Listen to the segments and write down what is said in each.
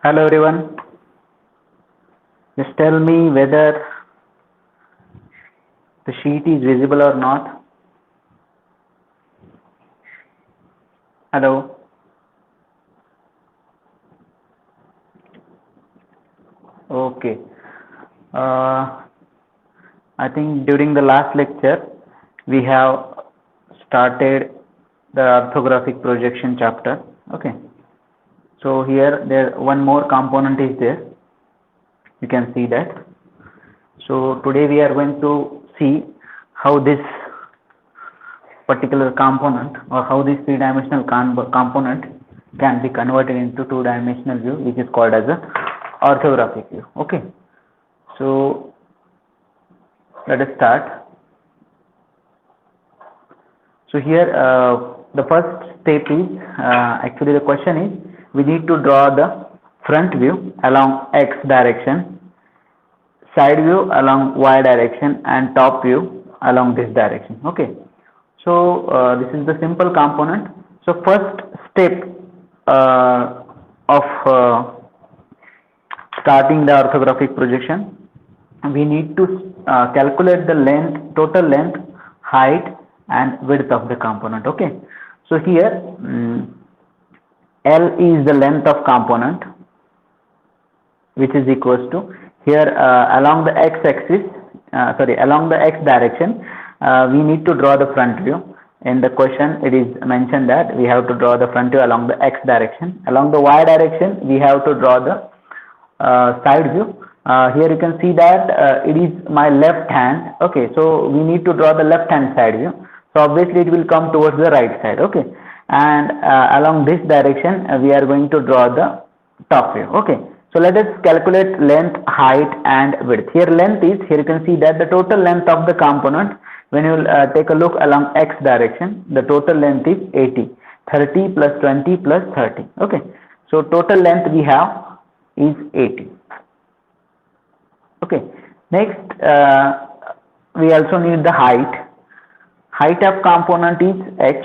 Hello everyone, just tell me whether the sheet is visible or not. Hello. Okay. Uh, I think during the last lecture we have started the orthographic projection chapter. Okay. So here there one more component is there. You can see that. So today we are going to see how this particular component or how this three-dimensional component can be converted into two-dimensional view, which is called as a orthographic view. Okay, so let us start. So here the first step is actually the question is we need to draw the front view along x direction, side view along y direction, and top view along this direction. Okay, so this is the simple component. So first step of starting the orthographic projection, we need to calculate the length, total length, height and width of the component. Okay, so here L is the length of component, which is equals to here along the x axis, along the x direction, we need to draw the front view. In the question it is mentioned that we have to draw the front view along the x direction. Along the y direction we have to draw the side view. Here you can see that it is my left hand. Okay, so we need to draw the left hand side view. So obviously it will come towards the right side. Okay, and along this direction we are going to draw the top view. Okay, so let us calculate length, height and width. Here length is, here you can see that the total length of the component, when you take a look along x direction, the total length is 80, 30 plus 20 plus 30. Okay, so total length we have is 80. Okay, next we also need the height. Height of component is h.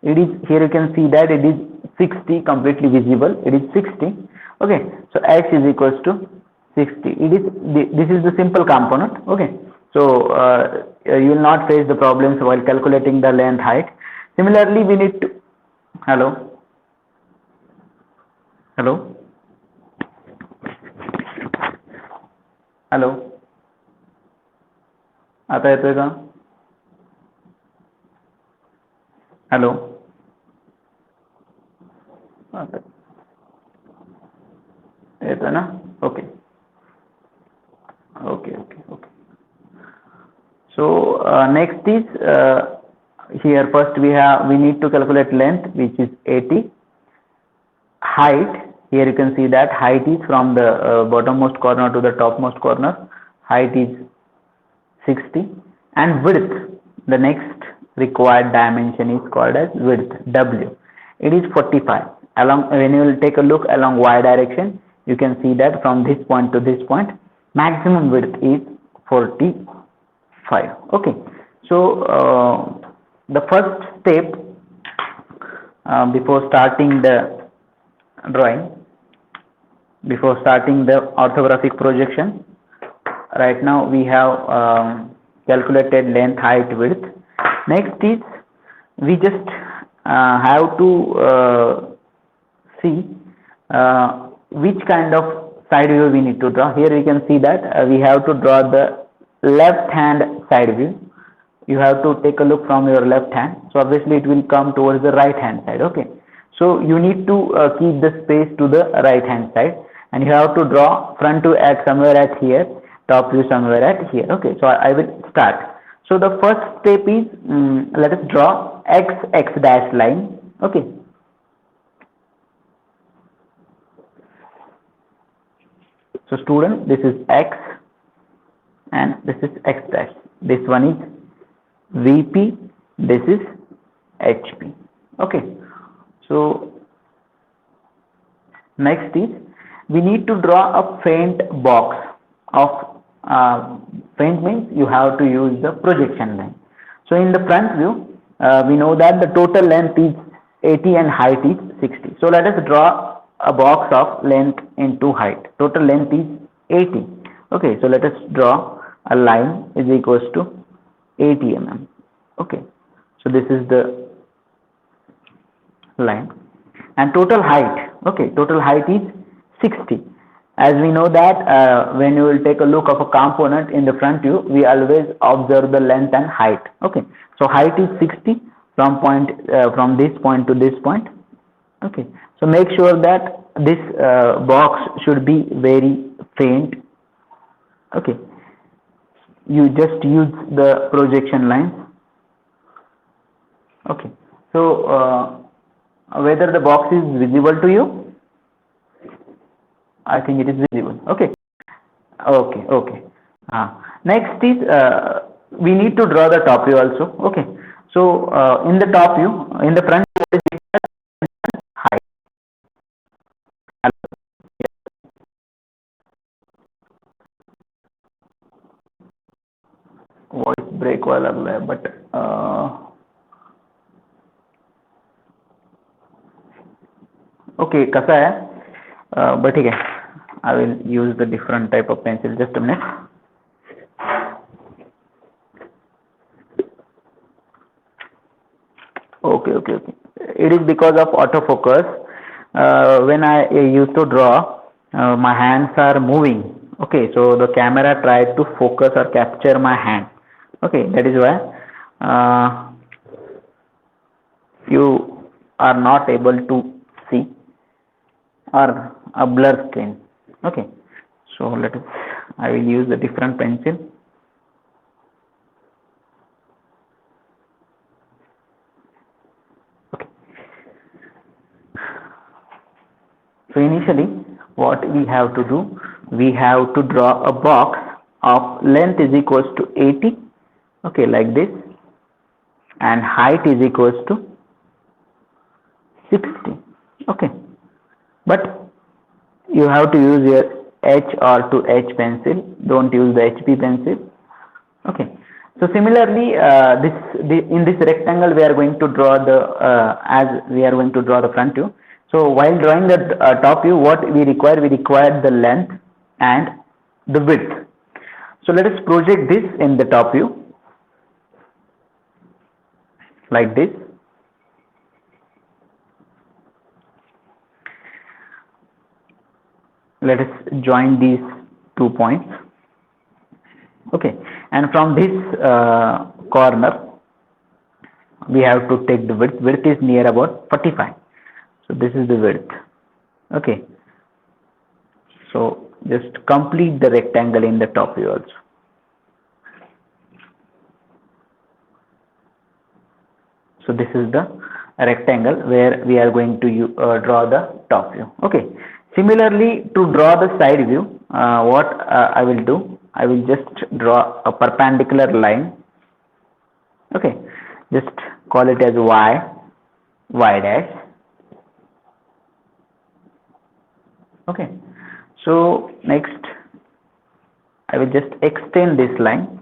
It is, here you can see that it is 60, completely visible. It is 60. Okay, so h is equals to 60. It is this is the simple component. Okay, so you will not face the problems while calculating the length, height. Similarly, we need to hello. आता येतोय का? Hello, येतोय ना? Okay. So next is here first we need to calculate length, which is 80. Height, here you can see that height is from the bottommost corner to the topmost corner. Height is 60, and width, the next required dimension is called as width, w. It is 45. Along, when you will take a look along y direction, you can see that from this point to this point maximum width is 45. Okay, so the first step before starting the drawing, before starting the orthographic projection, right now we have calculated length, height, width. Next is we just have to see which kind of side view we need to draw. Here you can see that we have to draw the left hand side view. You have to take a look from your left hand, so obviously it will come towards the right hand side. Okay, so you need to keep the space to the right hand side, and you have to draw front to at somewhere at here, top view somewhere at here. Okay, so I will start. So the first step is let us draw x dash line. Okay, so student, this is x and this is x dash. This one is VP, this is HP. Okay, so next is we need to draw a faint box of faint means you have to use the projection line. So in the front view we know that the total length is 80 and height is 60. So let us draw a box of length into height. Total length is 80. Okay, so let us draw a line is equals to 80 mm. Okay, so this is the line, and total height, okay, total height is 60. As we know that when you will take a look of a component in the front view, we always observe the length and height. Okay, so height is 60 from this point to this point. Okay, so make sure that this box should be very faint. Okay, you just use the projection lines. Okay, so whether the box is visible to you, I think it is visible. Okay, okay. Next is we need to draw the top view also. Okay, so in the top view, in the front view, height. Voice break वाला है, but okay, कसा है? But ठीक है, I will use the different type of pencil. Just a minute. Okay. It is because of autofocus. When I used to draw, my hands are moving. Okay, so the camera tried to focus or capture my hand. Okay, that is why you are not able to see, or a blur screen. Okay, so I will use a different pencil. Okay, so initially what we have to do, we have to draw a box of length is equals to 80. Okay, like this, and height is equals to 60. Okay, but you have to use your H or 2H pencil, don't use the HP pencil. Okay, so similarly in this rectangle we are going to draw the front view. So while drawing the top view, what we require the length and the width. So let us project this in the top view like this. Let us join these 2 points. Okay, and from this corner we have to take the width. Width is near about 45. So this is the width. Okay, so just complete the rectangle in the top view also. So this is the rectangle where we are going to draw the top view. Okay, similarly to draw the side view, what I will do, I will just draw a perpendicular line. Okay, just call it as y dash. Okay, so next I will just extend this line,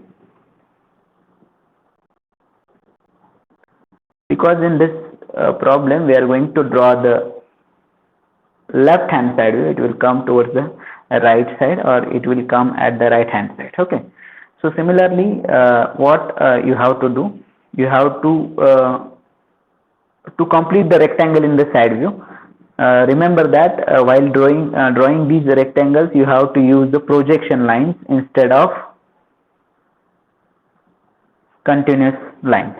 because in this problem we are going to draw the left hand side view. It will come towards the right side, or it will come at the right hand side. Okay, so similarly what you have to do, you have to complete the rectangle in the side view. Remember that while drawing these rectangles, you have to use the projection lines instead of continuous lines.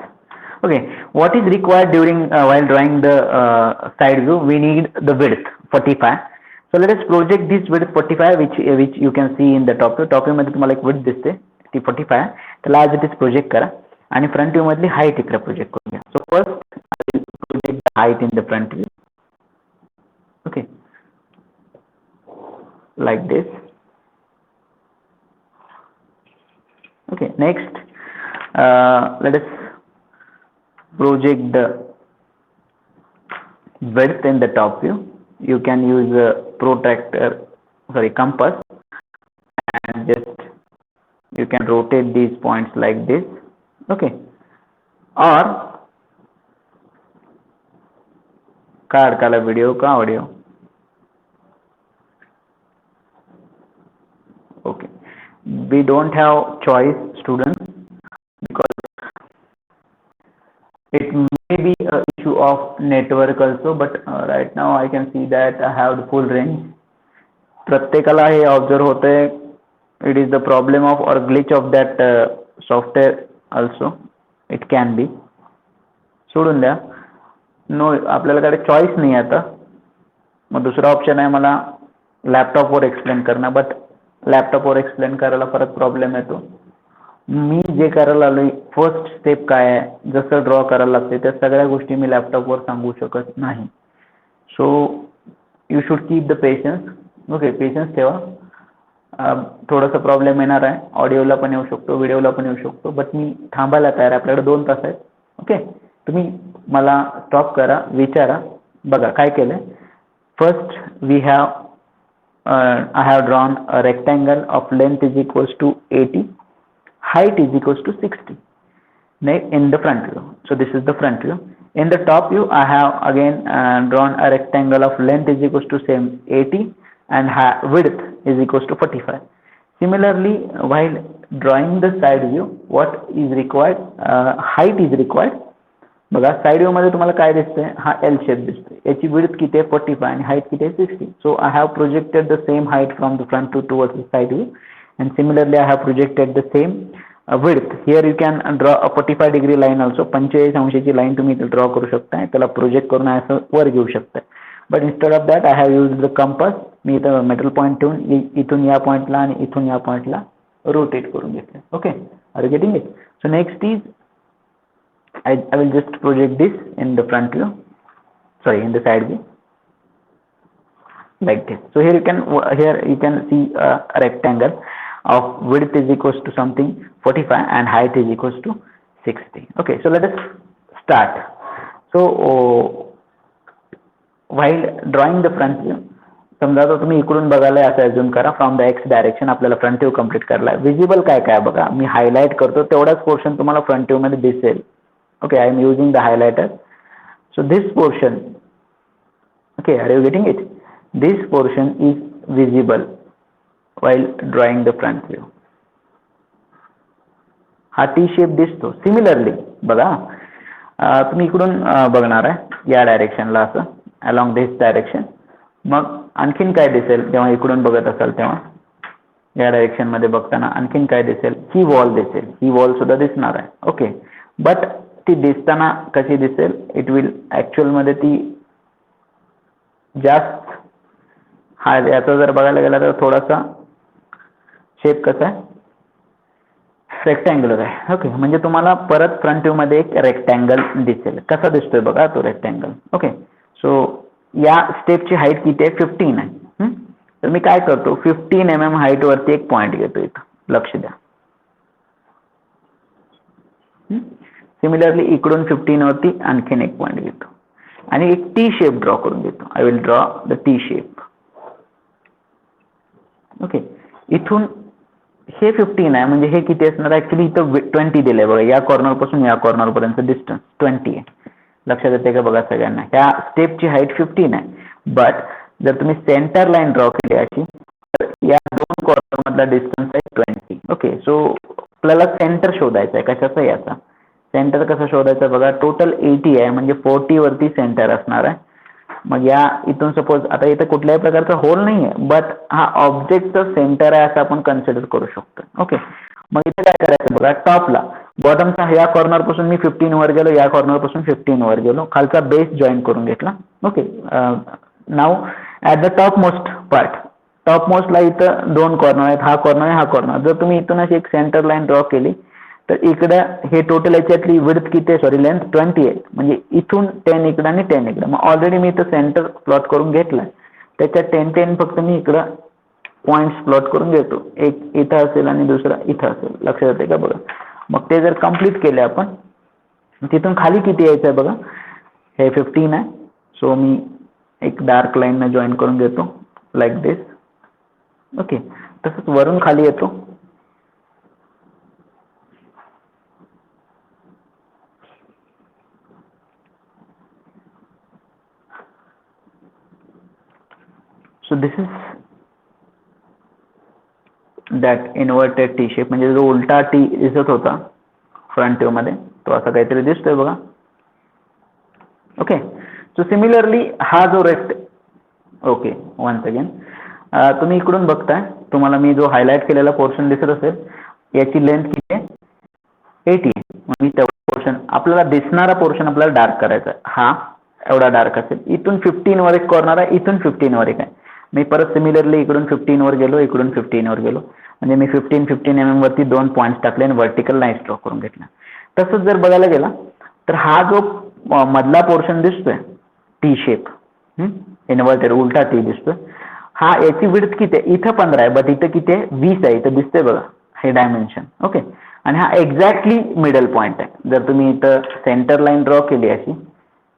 Okay, what is required during while drawing the side view? We need the width 45. So let us project this width 45, which you can see in the top view. Top view मध्ये तुम्हाला एक width दिसते ती 45. त्याला as it is project करा, आणि front view मधली height इकडे project करूया. So first I will project the height in the front view. Okay, like this. Okay, next let us project the width in the top view. You can use a compass, and just you can rotate these points like this. Okay, or card color video का audio. we don't have choice, students, because it may be a issue of network also, but right now I can see that I have the full range. प्रत्येकाला हे observe होतंय. It is the problem of or glitch of that software also, it can be. सोडून द्या, no, आपल्याकडे choice नाही आता. मग दुसरा ऑप्शन आहे मला लॅपटॉपवर एक्सप्लेन करणं, बट लॅपटॉपवर एक्सप्लेन करायला परत प्रॉब्लेम येतो. मी जे करायला आलोय, फर्स्ट स्टेप काय आहे, जसं ड्रॉ करायला लागते त्या सगळ्या गोष्टी मी लॅपटॉपवर सांगू शकत नाही. So you should keep the patience. Okay, patience ठेवा. थोडासा प्रॉब्लेम येणार आहे, ऑडिओला पण येऊ शकतो, व्हिडिओला पण येऊ शकतो, बट मी थांबायला तयार आहे. आपल्याकडे 2 तास आहेत. ओके, तुम्ही मला स्टॉप करा, विचारा. बघा काय केलंय. First we have I have drawn a rectangle of length is equals to 80, height is equals to 60 in the front view. So this is the front view. In the top view I have again drawn a rectangle of length is equals to same 80 and width is equals to 45. Similarly, while drawing the side view, what is required, height is required. बघा side view मध्ये तुम्हाला काय दिसतंय, हा L shape दिसतोय. याची width किती आहे 45 आणि हाईट किती आहे 60. So I have projected the same height from the front to towards the side view and similarly I have projected the same width. Here you can draw a 45 degree line also. 45 अंशाची line तुम्ही इथे draw करू शकताय, त्याला project करून असं वर घेऊ शकताय. But instead of that I have use the compass. मी इथं मेटल पॉईंट ठेवून इथून या पॉईंटला आणि इथून या पॉईंटला रोटेट करून घेतलं. Okay, are you getting it? So next is I will just project this in the front view, sorry, in the side view, like this. So here you can see a rectangle of width is equals to something 45 and height is equals to 60. Okay, so let us start. So while drawing the front view, समजा तो तुम्ही इकडून बघायला असं assume करा, from the X direction आपल्याला front view complete करायला. Visible काय काय बघा, मी हायलाइट करतो तेवढाच पोर्शन तुम्हाला फ्रंट व्ह्यू मध्ये दिसेल. Okay, I am using the highlighter. So this portion, okay, are you getting it? This portion is visible while drawing the front view. हा टी शेप दिसतो. सिमिलरली बघा, तुम्ही इकडून बघणार आहे या डायरेक्शनला असं अलॉंग दिस डायरेक्शन. मग आणखीन काय दिसेल जेव्हा इकडून बघत असाल तेव्हा, या डायरेक्शन मध्ये बघताना आणखीन काय दिसेल, ही वॉल दिसेल. ही वॉल सुद्धा दिसणार आहे. ओके, बट ती दिसताना कशी दिसेल, इट विल ऍक्च्युअल मध्ये ती जास्त, हा याचा जर बघायला गेला तर थोडासा शेप कसा आहे, रेक्टँग्युलर आहे. ओके, म्हणजे तुम्हाला परत फ्रंट व्ह्यू मध्ये एक रेक्टँगल दिसेल. कसा दिसतोय बघा तो रेक्टँगल. ओके, सो या स्टेपची हाईट किती आहे 15 आहे. तर मी काय करतो, 15 mm हाईट वरती एक पॉइंट घेतो इथं, लक्ष द्या. सिमिलरली इकडून 15 वरती आणखीन एक पॉइंट घेतो आणि एक टी शेप ड्रॉ करून देतो. I will draw the T shape. Okay, इथून हे 15 आहे म्हणजे हे किती असणार, ऍक्च्युली इथं 20 दिलंय बघा. या कॉर्नर पासून या कॉर्नर पर्यंत डिस्टन्स 20 आहे. लक्षात येते का बघा सगळ्यांना. ह्या स्टेपची हाईट 15 आहे, बट जर तुम्ही सेंटर लाईन ड्रॉ केली अशी तर या 2 कॉर्नर मधला डिस्टन्स आहे 20. ओके, सो आपल्याला सेंटर शोधायचा आहे. कशाचा, याचा सेंटर कसं शोधायचं बघा. टोटल 80 आहे म्हणजे 40 वरती सेंटर असणार आहे. मग या इथून सपोज आता इथं कुठल्याही प्रकारचा होल नाही आहे, बट हा ऑब्जेक्टचं सेंटर आहे असं आपण कन्सिडर करू शकतो. ओके, मग इथे काय करायचं बघा, टॉपला बॉटमचा या कॉर्नर पासून मी 15 वर गेलो, या कॉर्नर पासून 15 वर गेलो, खालचा बेस जॉईन करून घेतला. Okay, now at the top most part, top मोस्टला इथं 2 कॉर्नर आहेत, हा कॉर्नर आहे, हा कॉर्नर. जर तुम्ही इथून अशी एक सेंटर लाईन ड्रॉ केली तर इकडं हे टोटल याच्यातली विड्थ किती आहे, सॉरी लेंथ 20 आहे, म्हणजे इथून 10 इकडं आणि 10 इकडं. मग ऑलरेडी मी इथं सेंटर प्लॉट करून घेतलाय, त्याच्यात 10 फक्त मी इकडं पॉइंट्स प्लॉट करून घेतो. एक इथं असेल आणि दुसरा इथं असेल. लक्षात येते का बघा. मग ते जर कंप्लीट केले आपण, तिथून खाली किती यायचं आहे बघा, हे 15 आहे. सो मी एक डार्क लाईन जॉईन करून घेतो लाईक दिस. ओके, तसंच वरून खाली येतो. So this is that inverted T shape, म्हणजे जो उलटा टी दिसत होता फ्रंट व्ह्यू मध्ये तो असा काहीतरी दिसतोय बघा. ओके, सो सिमिलरली हा जो ओके वन्स अगेन तुम्ही इकडून बघताय, तुम्हाला मी जो हायलाइट केलेला पोर्शन दिसत असेल, याची लेंथ किती आहे? 80. मी तेवढा पोर्शन आपल्याला दिसणारा पोर्शन आपल्याला डार्क करायचा आहे. हा एवढा डार्क असेल. इथून 15 वर एक कॉर्नर आहे, इथून 15 वर एक आहे. मी परत सिमिलरली इकडून 15 वर गेलो, इकडून 15 वर गेलो, म्हणजे मी 15 mm वरती 2 पॉईंट्स टाकले आणि व्हर्टिकल लाईन ड्रॉ करून घेतला. तसंच जर बघायला गेला तर हा जो मधला पोर्शन दिसतोय टी शेप, इन्व्हर्टेड उलटा टी दिसतोय, हा याची विड्थ किती आहे? इथं 15 आहे, बट इथं किती आहे? 20 आहे. इथं दिसतंय बघा हे डायमेन्शन. ओके, आणि हा एक्झॅक्टली मिडल पॉईंट आहे. जर तुम्ही इथं सेंटर लाईन ड्रॉ केली अशी,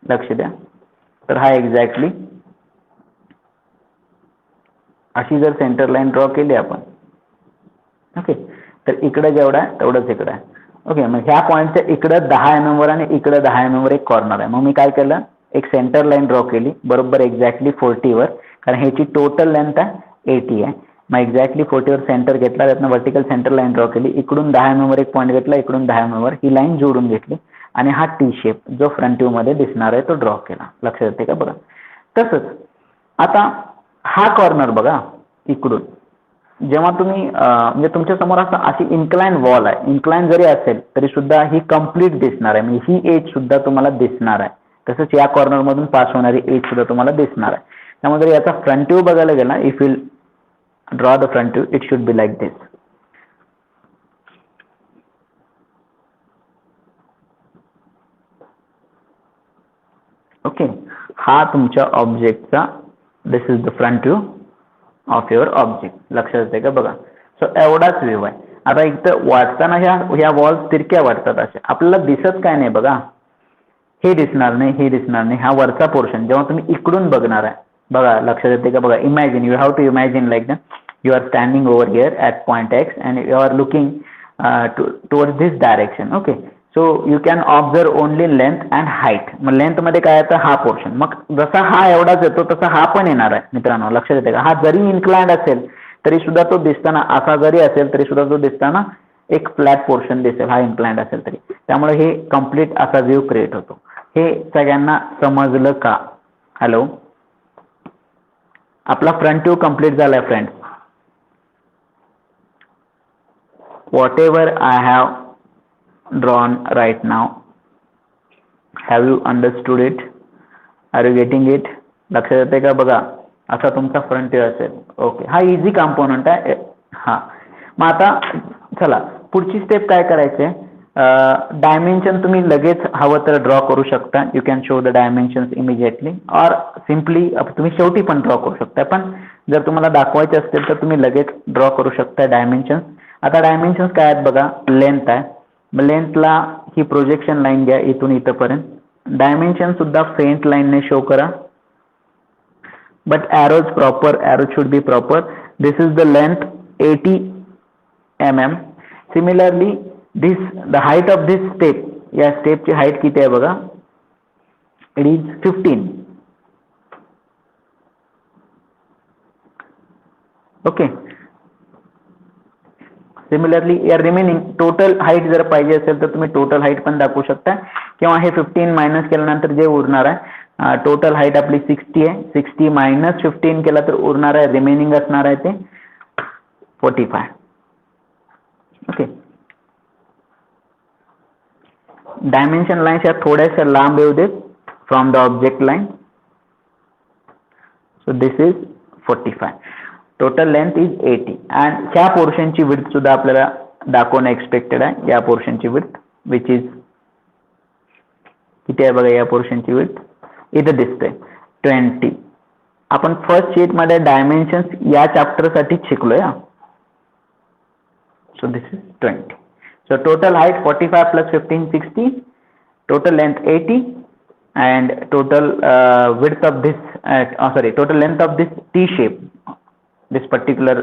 लक्ष द्या, तर हा एक्झॅक्टली अशी जर सेंटर लाईन ड्रॉ केली आपण, ओके, तर इकडे जेवढा आहे तेवढंच इकडे आहे. ओके, मग ह्या पॉईंटच्या इकडं 10 mm वर आणि इकडे 10 mm वर एक कॉर्नर आहे. मग मी काय केलं, एक सेंटर लाईन ड्रॉ केली बरोबर एक्झॅक्टली 40 वर, कारण ह्याची टोटल लेंथ आहे 80 आहे. मग एक्झॅक्टली 40 वर सेंटर घेतला, त्यातनं व्हर्टिकल सेंटर लाईन ड्रॉ केली, इकडून 10 mm वर एक पॉईंट घेतला, इकडून 10 mm वर ही लाईन जोडून घेतली आणि हा टी शेप जो फ्रंट व्ह्यू मध्ये दिसणार आहे तो ड्रॉ केला. लक्षात येते का? बघा, तसंच आता हा कॉर्नर बघा इकडून, जेव्हा तुम्ही म्हणजे तुमच्या समोर अशी इन्क्लाइन वॉल आहे, इन्क्लाइन जरी असेल तरी सुद्धा ही कम्प्लीट दिसणार आहे, म्हणजे ही एज सुद्धा तुम्हाला दिसणार आहे. तसंच या कॉर्नर मधून पास होणारी एज सुद्धा तुम्हाला दिसणार आहे. त्यामुळे जर याचा फ्रंट व्ह्यू बघायला गेला, if you draw the front view, it should be like this. Okay, हा तुमच्या ऑब्जेक्टचा, this is the front view of your object. लक्षात येते का? बघा, सो एवढाच व्ह्यू आहे. आता इथं वाटताना ह्या वॉल्स तिरक्या वाटतात, अशा आपल्याला दिसत काय नाही बघा, हे दिसणार नाही, हे दिसणार नाही. हा वरचा पोर्शन जेव्हा तुम्ही इकडून बघणार आहे बघा, लक्षात येते का? बघा, imagine, you have to imagine like that you are standing over here at point X and you are looking towards this direction. Okay, so you can observe only length and height. मग length मध्ये काय येतं? हा portion. मग जसा हा एवढाच येतो तसा हा पण येणार आहे मित्रांनो. लक्षात येते का? हा जरी इन्क्लाइंड असेल तरी सुद्धा तो दिसताना असा जरी असेल तरी सुद्धा तो दिसताना एक फ्लॅट पोर्शन दिसेल, हा इन्क्लाइंड असेल तरी. त्यामुळे हे कम्प्लीट असा व्ह्यू क्रिएट होतो. हे सगळ्यांना समजलं का? हॅलो, आपला फ्रंट व्ह्यू कम्प्लीट झालाय friends. What ever I have drawn right now, have you understood it? Are you getting it? लक्षात येते का? बघा, असा तुमचा फ्रंट व्ह्यू असेल. ओके, हा इझी कॉम्पोनंट आहे. हा, मग आता चला पुढची स्टेप काय करायचे, डायमेन्शन तुम्ही लगेच हवं तर ड्रॉ करू शकता. You can show the dimensions immediately, और सिम्पली तुम्ही शेवटी पण ड्रॉ करू शकता. पण जर तुम्हाला दाखवायचे असतील तर तुम्ही लगेच ड्रॉ करू शकता डायमेन्शन्स. आता डायमेन्शन्स काय आहेत बघा, लेंथ आहे, मग लेंथला ही प्रोजेक्शन लाईन घ्या इथून इथपर्यंत. डायमेन्शन सुद्धा फेंट लाईनने शो करा, but arrows proper, arrow should be proper. This is the length 80 mm. Similarly this the height of this step, या स्टेपची हाईट किती आहे बघा, इट इज 15. ओके, सिमिलरली या रिमेनिंग टोटल हाईट जर पाहिजे असेल तर तुम्ही टोटल हाईट पण दाखवू शकता, किंवा हे 15 मायनस केल्यानंतर जे उरणार आहे, टोटल हाईट आपली 60 आहे, 60 मायनस 15 केला तर उरणार आहे, रिमेनिंग असणार आहे ते 45. ओके, डायमेन्शन लाईन्स या थोड्याशा लांब येऊ देत from the object line. So this is 45. Total length is 80 and ह्या पोर्शनची विड्थ सुद्धा आपल्याला दाखवणं एक्सपेक्टेड आहे. या पोर्शनची विड्थ विच इज किती आहे बघा, या पोर्शनची विड्थ इथं दिसते 20. आपण फर्स्ट शीट मध्ये डायमेन्शन्स या चॅप्टर साठी शिकलोय. So this is 20. So total height 45 plus 15 60, total length 80 and total width of this total length of this T shape, this particular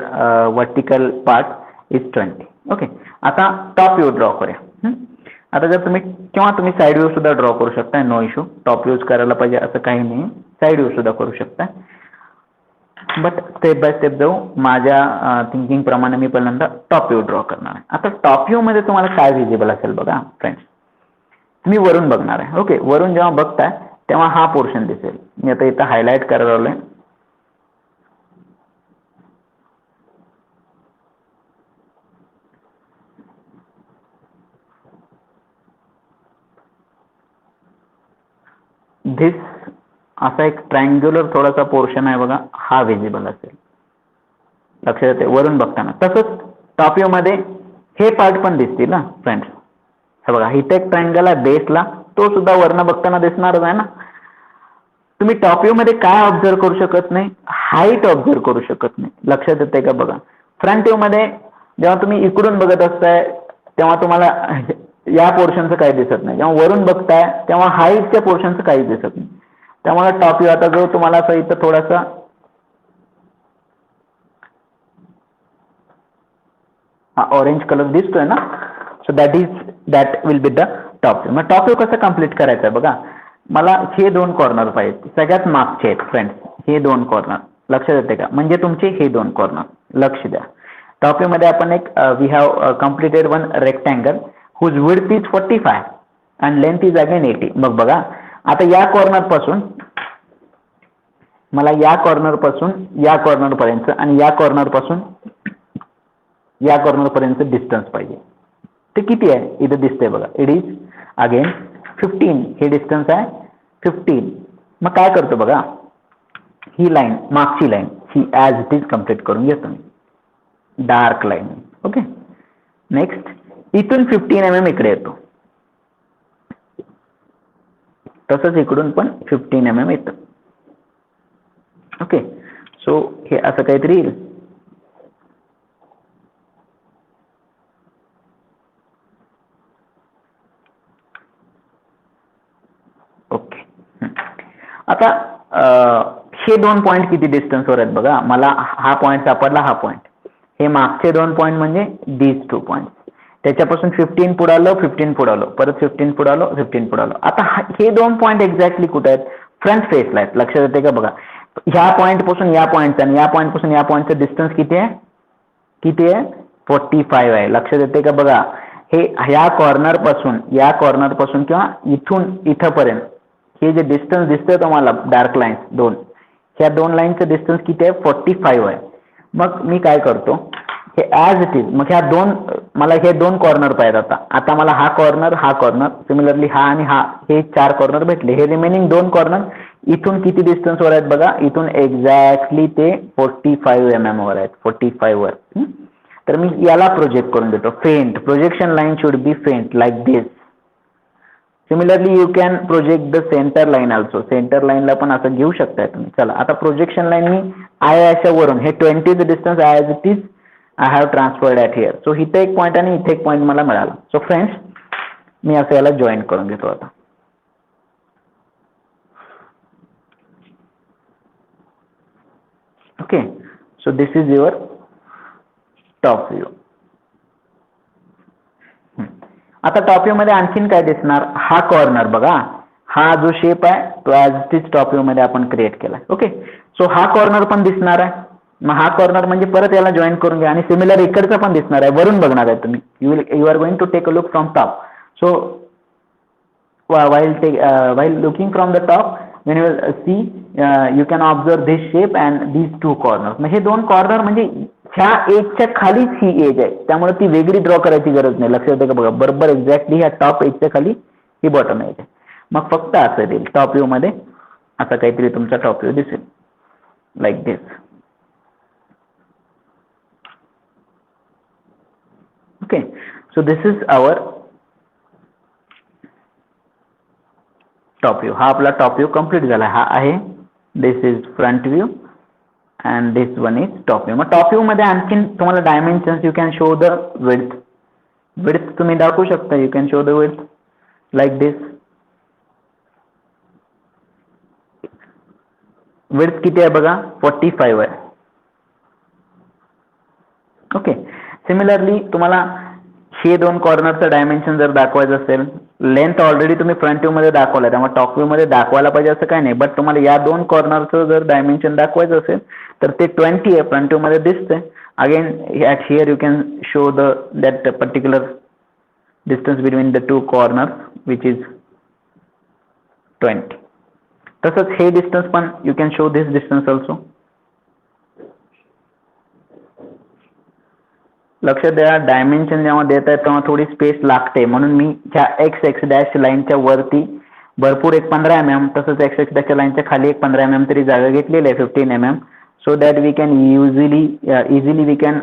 vertical part is 20. Okay, आता top view draw करूया. आता जर तुम्ही side view सुद्धा draw करू शकता, no issue. Top views करायला पाहिजे असं काही नाही, साइड व्ह्यू सुद्धा करू शकता. बट स्टेप बाय स्टेप जाऊ. माझ्या थिंकिंग प्रमाणे मी पहिल्यांदा टॉप व्ह्यू ड्रॉ करणार आहे. आता टॉप व्ह्यू मध्ये तुम्हाला काय विजिबल असेल बघा फ्रेंड्स. मी वरून बघणार आहे. ओके, वरून जेव्हा बघताय तेव्हा हा पोर्शन दिसेल. मी आता इथं हायलाइट करायला लावलोय. धिस असा एक ट्रायंग्युलर थोडासा पोर्शन आहे बघा, हा विजिबल असेल लक्षात येते वरून बघताना. तसंच टॉप व्ह्यू मध्ये हे पार्ट पण दिसतील ना फ्रेंड्स. हे बघा इथे एक ट्रायंगल आहे बेसला, तो सुद्धा वरनं बघताना दिसणारच आहे ना. तुम्ही टॉप व्ह्यू मध्ये काय ऑब्झर्व करू शकत नाही, हाईट ऑब्झर्व करू शकत नाही. लक्षात येते का बघा. फ्रंट व्ह्यू मध्ये जेव्हा तुम्ही इकडून बघत असताय तेव्हा तुम्हाला या पोर्शनचं काही दिसत नाही. जेव्हा वरून बघताय तेव्हा हाईटच्या पोर्शनचं काही दिसत नाही. त्यामुळे टॉप व्ह्यू आता जो तुम्हाला असं इथं थोडासा ऑरेंज कलर दिसतोय ना, so that will be the top view. मग टॉप व्ह्यू कसं कम्प्लीट करायचं आहे बघा. मला हे दोन कॉर्नर पाहिजेत, सगळ्यात मागचे आहेत फ्रेंड्स. हे दोन कॉर्नर लक्षात येते का, म्हणजे तुमचे हे दोन कॉर्नर. लक्ष द्या. टॉप व्ह्यू मध्ये आपण एक we have completed one rectangle whose width is 45 and length is again 80. मग बघा आता या कॉर्नर पासून मला या कॉर्नर पासून या कॉर्नर पर्यंत आणि या कॉर्नर पासून या कॉर्नर पर्यंत डिस्टन्स पाहिजे. ते किती आहे इथं दिसतंय बघा. इट इज अगेन 15. हे डिस्टन्स आहे 15. मग काय करतो बघा, ही लाईन मागची line he as it is complete करून घेतो मी, डार्क लाईन. ओके, नेक्स्ट इथून 15 mm इकडे येतो, तसंच इकडून पण 15 mm येतं. ओके, सो हे असं काहीतरी येईल. ओके, आता हे दोन पॉईंट किती डिस्टन्सवर आहेत बघा. मला हा पॉईंट सापडला, हा पॉईंट. हे मागचे दोन पॉईंट म्हणजे दीज 2 पॉईंट. त्याच्यापासून 15 पुढे आलो, 15 पुढे आलो, परत 15 पुढे आलो, 15 पुढे आलो. आता हे दोन पॉईंट एक्झॅक्टली कुठे आहेत, फ्रंट फेसला आहेत. लक्षात येते का बघा. ह्या पॉईंट पासून या पॉईंटचा आणि या पॉईंट पासून या पॉईंटचा डिस्टन्स किती आहे, किती आहे 45 आहे. लक्षात येते का बघा. हे ह्या कॉर्नर पासून किंवा इथून इथपर्यंत हे जे डिस्टन्स दिसतंय तुम्हाला डार्क लाईन्स दोन, ह्या दोन लाईनचं डिस्टन्स किती आहे 45 आहे. मग मी काय करतो, हे ॲज इट इज. मग ह्या दोन मला हे दोन कॉर्नर पाहिजेत. आता मला हा कॉर्नर सिमिलरली हा आणि हा, हे 4 कॉर्नर भेटले. हे रिमेनिंग दोन कॉर्नर इथून किती डिस्टन्सवर आहेत बघा, इथून एक्झॅक्टली ते 45 mm वर आहेत, 45 वर. तर मी याला प्रोजेक्ट करून देतो. Faint projection line should be faint like this. Similarly you can project the centre line also. Centre लाईनला पण असं घेऊ शकताय तुम्ही. चला आता प्रोजेक्शन लाईन मी आय वरून हे 20 distance as it is I have transferred at here. So इथे एक पॉईंट आणि इथे एक पॉईंट मला मिळाला. सो फ्रेंड्स मी असं याला जॉईन करून घेतो आता. Okay, so this is your top view. आता टॉप व्ह्यू मध्ये आणखीन काय दिसणार, हा कॉर्नर बघा. हा जो शेप आहे तो as it is top view मध्ये आपण क्रिएट केलाय. ओके, सो हा कॉर्नर पण दिसणार आहे. मग हा कॉर्नर म्हणजे परत याला जॉईन करून घ्या. आणि सिमिलर इकडचा पण दिसणार आहे, वरून बघणार आहे तुम्ही. You are going to take a look from top. So while looking from the top, when you will see you can observe this shape and these two corners. मग हे दोन कॉर्नर म्हणजे ह्या एजच्या खालीच ही एज आहे, त्यामुळे ती वेगळी ड्रॉ करायची गरज नाही. लक्षात येते का बघा. बरोबर एक्झॅक्टली ह्या टॉप एजच्या खाली ही बॉटम एज आहे. मग फक्त असं देईल टॉप व्ह्यू मध्ये, असं काहीतरी तुमचा टॉप व्ह्यू दिसेल like this. Okay, so this is our top view. हा आपला टॉप व्ह्यू कम्प्लीट झाला. हा आहे, this is front view and this one is top view. मग टॉप व्ह्यू मध्ये आणखीन तुम्हाला dimensions, you can show the width तुम्ही दाखवू शकता. You can show the width like this. Width किती आहे बघा 45 आहे. ओके, सिमिलरली तुम्हाला हे दोन कॉर्नरचं डायमेन्शन जर दाखवायचं असेल, लेंथ ऑलरेडी तुम्ही फ्रंट व्ह्यू मध्ये दाखवला, त्यामुळे टॉप व्ह्यू मध्ये दाखवायला पाहिजे असं काही नाही, बट तुम्हाला या दोन कॉर्नरचं जर डायमेन्शन दाखवायचं असेल तर ते 20 आहे, फ्रंट व्ह्यू मध्ये दिसतंय. Again at here you can show that particular distance between the two corners which is 20. तसंच हे डिस्टन्स पण you can show this distance also. लक्ष द्या, डायमेन्शन जेव्हा देत आहे तेव्हा थोडी स्पेस लागते, म्हणून मी ह्या एक्स डॅश लाईनच्या वरती भरपूर एक 15 mm, तसंच एक्स डॅशच्या लाईनच्या खाली एक 15 mm तरी जागा घेतलेली आहे, 15 mm, so that we can easily we can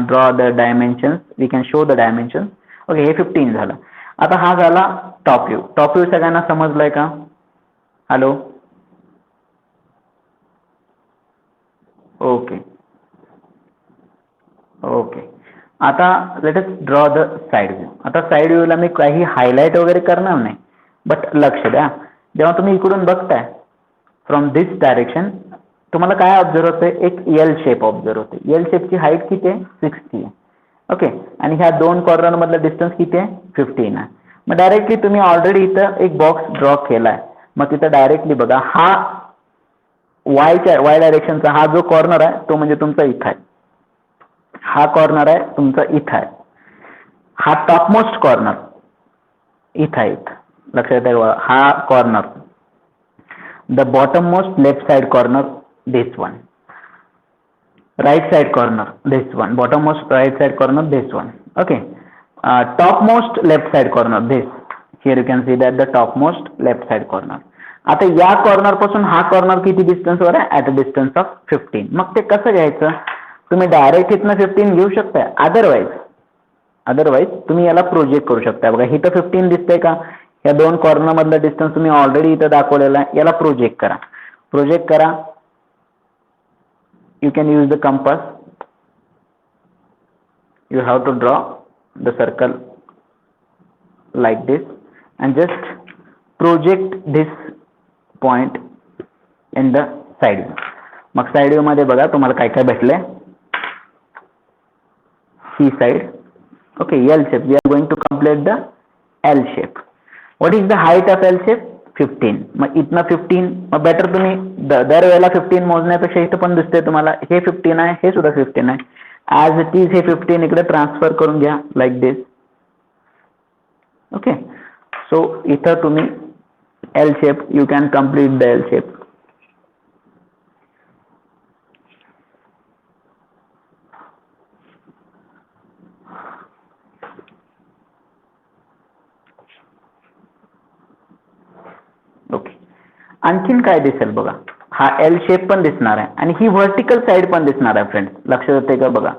draw the dimensions, we can show the dimensions. Okay, हे 15 झालं. आता हा झाला टॉप व्ह्यू. टॉप व्ह्यू सगळ्यांना समजलाय का? Hello, okay okay. आता let us draw the side view. आता साइड व्ह्यूला मी काही हायलाइट वगैरे करणार नाही, बट लक्ष द्या, जेव्हा तुम्ही इकडून बघताय फ्रॉम दिस डायरेक्शन तुम्हाला काय ऑब्झर्व होते? एक एल शेप ऑब्झर्व होते. एल शेपची हाईट किती आहे? 60 आहे. ओके, आणि ह्या दोन कॉर्नर मधला डिस्टन्स किती आहे? 15 आहे. मग डायरेक्टली तुम्ही ऑलरेडी इथं एक बॉक्स ड्रॉ केलाय, मग तिथं डायरेक्टली बघा, हा वाय डायरेक्शनचा हा जो कॉर्नर आहे तो म्हणजे तुमचा इथं आहे, हा कॉर्नर आहे तुमचा इथं आहे, हा टॉपमोस्ट कॉर्नर इथं आहे. लक्षात ठेवा, हा corner the bottom most left side corner this one, right side corner this one, bottom most right side corner this one. Okay, top most left side corner this, here you can see that the top most left side corner. आता या corner पासून हा corner किती distance वर आहे? At a distance of 15. मग ते कसं घ्यायचं? तुम्ही डायरेक्ट इथनं 15 घेऊ शकताय, अदरवाइज तुम्ही याला प्रोजेक्ट करू शकता. बघा इथं 15 दिसतंय का? या दोन कॉर्नर मधलं डिस्टन्स तुम्ही ऑलरेडी इथं दाखवलेला आहे, याला प्रोजेक्ट करा. You can use the compass. You have to draw the circle like this and just project this point in the side view. मग साइड व्ह्यू मध्ये बघा तुम्हाला काय काय भेटले. C side. Okay, L shape. We are going to complete the L shape. What is the height of L shape? 15. मग इथनं 15, मग बेटर तुम्ही दरवेळेला 15 मोजण्यापेक्षा इथं पण दिसते तुम्हाला, हे 15 आहे, हे सुद्धा 15 आहे. ॲज इट इज हे 15 इकडे ट्रान्सफर करून घ्या लाईक दिस. ओके, सो इथं तुम्ही L shape, you can complete the L shape. Okay, आणखीन काय दिसेल बघा, हा एल शेप पण दिसणार आहे आणि ही व्हर्टिकल साइड पण दिसणार आहे फ्रेंड्स. लक्षात येते का? बघा,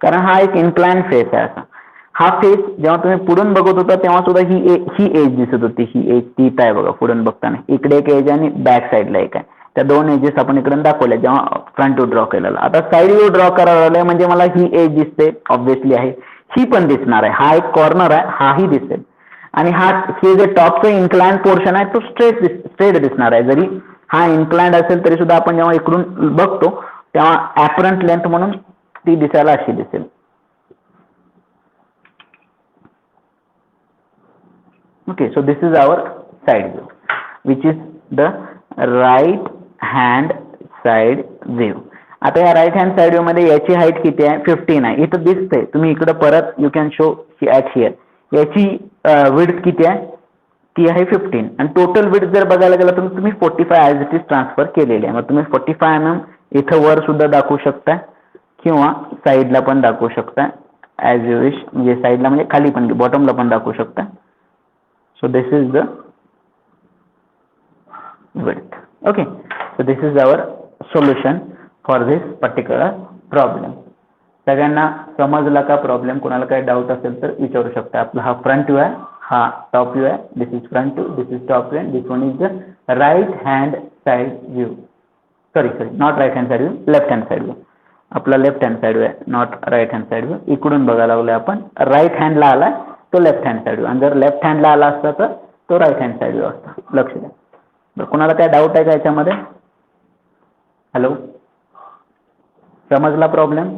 कारण हा एक इन्क्लाइन फेस आहे. असा हा फेस जेव्हा तुम्ही पुढून बघत होता तेव्हा सुद्धा ही एज दिसत होती. ही एज तीच आहे बघा, पुढून बघताना इकडे एक एज आणि बॅक साइडला एक आहे. त्या दोन एजेस आपण इकडून दाखवल्या जेव्हा फ्रंट व्ह्यू ड्रॉ केलेला. आता साइड व्ह्यू ड्रॉ करायला म्हणजे मला ही एज दिसते, ऑब्व्हियसली आहे, ही पण दिसणार आहे. हा एक कॉर्नर आहे, हाही दिसेल. आणि हे जे टॉपचं इन्क्लाइंड पोर्शन आहे तो स्ट्रेट दिसणार आहे. जरी हा इन्क्लाइंड असेल तरी सुद्धा आपण जेव्हा इकडून बघतो तेव्हा ॲपरंट लेंथ म्हणून ती दिसायला अशी दिसेल. Okay, so this is our side view which is the right hand side view. आता या राईट हँड साइड व्ह्यू मध्ये याची हाईट किती आहे? 15 आहे. इथं दिसते, तुम्ही इकडे परत you can show at here. याची विड्थ किती आहे? ती आहे 15. आणि टोटल विड्थ जर बघायला गेला तर तुम्ही 45 ॲज इट इज ट्रान्सफर केलेली आहे. मग तुम्ही 45 mm इथं वर सुद्धा दाखवू शकता किंवा साईडला पण दाखवू शकता ॲज यू विश. म्हणजे साईडला म्हणजे खाली पण, बॉटमला पण दाखवू शकता. So this is the width. Okay, so this is our solution for this particular problem. सगळ्यांना समजला का प्रॉब्लेम? कोणाला काही डाऊट असेल तर विचारू शकता. आपला हा फ्रंट व्ह्यू आहे, हा टॉप व्ह्यू आहे. This is front view, this is top view, this one is the right hand side view. Sorry not right hand side view, left hand side view. आपला लेफ्ट हँड साइड व्ह्यू आहे, not right hand side view. इकडून बघायला लागलोय आपण, right हँडला आलाय तो left hand side view, आणि जर लेफ्ट हँडला आला असता तर तो राईट हँड साइड व्ह्यू असता. लक्ष द्या. बरं, कोणाला काय डाऊट आहे का याच्यामध्ये? हॅलो, समजला प्रॉब्लेम?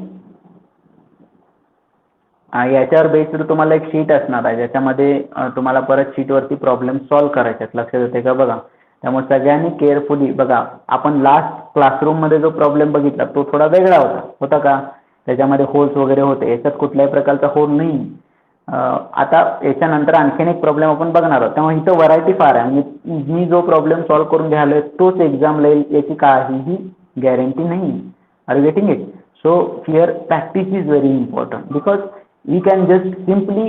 याच्यावर बेस्ड तुम्हाला एक शीट असणार आहे, ज्याच्यामध्ये तुम्हाला परत शीटवरती प्रॉब्लेम सॉल्व्ह करायचे आहेत. लक्षात येते का बघा. त्यामुळे सगळ्यांनी केअरफुली बघा. आपण लास्ट क्लासरूममध्ये जो प्रॉब्लेम बघितला तो थोडा वेगळा होता का, त्याच्यामध्ये होल्स वगैरे होते. याच्यात कुठल्याही प्रकारचा होल नाही. आता याच्यानंतर आणखीन एक प्रॉब्लेम आपण बघणार आहोत, त्यामुळे इथं व्हरायटी फार आहे. म्हणजे मी जो प्रॉब्लेम सॉल्व्ह करून घ्यायला तोच एक्झाम येईल याची काहीही गॅरंटी नाही. Are you getting it? So here practice is very important, because we can just simply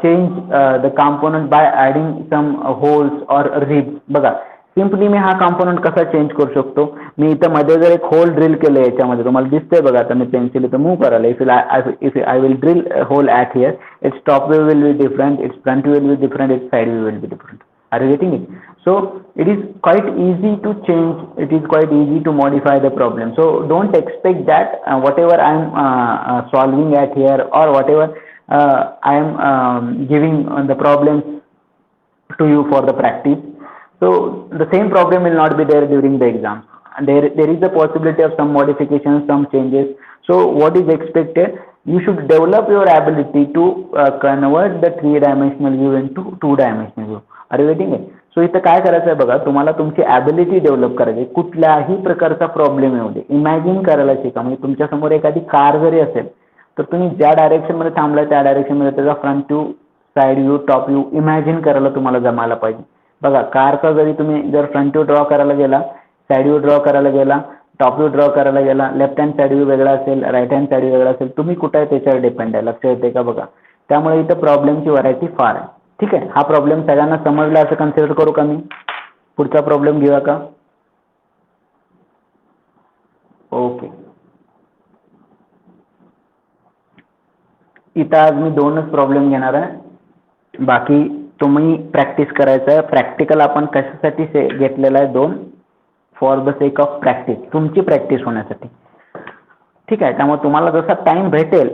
change the component by adding some holes or ribs. बघा, सिम्पली मी हा कॉम्पोनंट कसा चेंज करू शकतो. मी इथं मध्ये जर एक होल ड्रिल केलं, याच्यामध्ये तुम्हाला दिसतंय बघा. आता मी पेन्सिल इथं मूव्ह करायला. If I will drill hole at here, it's top view will be different, it's front view will be different, it's side view will be different. Are you getting it? So it is quite easy to change, it is quite easy to modify the problem. So don't expect that whatever I am solving at here, or whatever I am giving the problems to you for the practice, so the same problem will not be there during the exam. There is a possibility of some modifications, some changes. So what is expected? You should develop your ability to convert the 3-dimensional view into 2-dimensional view. Are you getting it? So इथं काय करायचं आहे बघा, तुम्हाला तुमची ability develop करायची. कुठल्याही प्रकारचा प्रॉब्लेम येऊ दे, इमॅजिन करायला शिका. म्हणजे तुमच्यासमोर एखादी कार जरी असेल, तर तुम्ही ज्या डायरेक्शनमध्ये थांबलाय त्या डायरेक्शनमध्ये त्याचा front view, side view, top view imagine करायला तुम्हाला जमायला पाहिजे. बघा, कारचा जरी तुम्ही जर फ्रंट व्ह्यू ड्रॉ करायला गेला, साईड व्ह्यू ड्रॉ करायला गेला, टॉप व्ह्यू ड्रॉ करायला गेला, लेफ्ट हँड साईड व्ह्यू वेगळा असेल, राईट हँड साईड व्ह्यू वेगळा असेल, तुम्ही कुठं आहे त्याच्यावर डिपेंड आहे. लक्ष येते का बघा. त्यामुळे इथं प्रॉब्लेमची व्हरायटी फार आहे. ठीक आहे, हा प्रॉब्लेम सगळ्यांना समजला असं कन्सिडर करू का मी? पुढचा प्रॉब्लेम घेऊया का? ओके. इथं आज मी 2च प्रॉब्लेम घेणार आहे. बाकी तुम्ही प्रॅक्टिस करायचं आहे. प्रॅक्टिकल आपण कशासाठी घेतलेला आहे? 2, for the sake of practice, तुमची प्रॅक्टिस होण्यासाठी. ठीक आहे, त्यामुळे तुम्हाला जसा टाइम भेटेल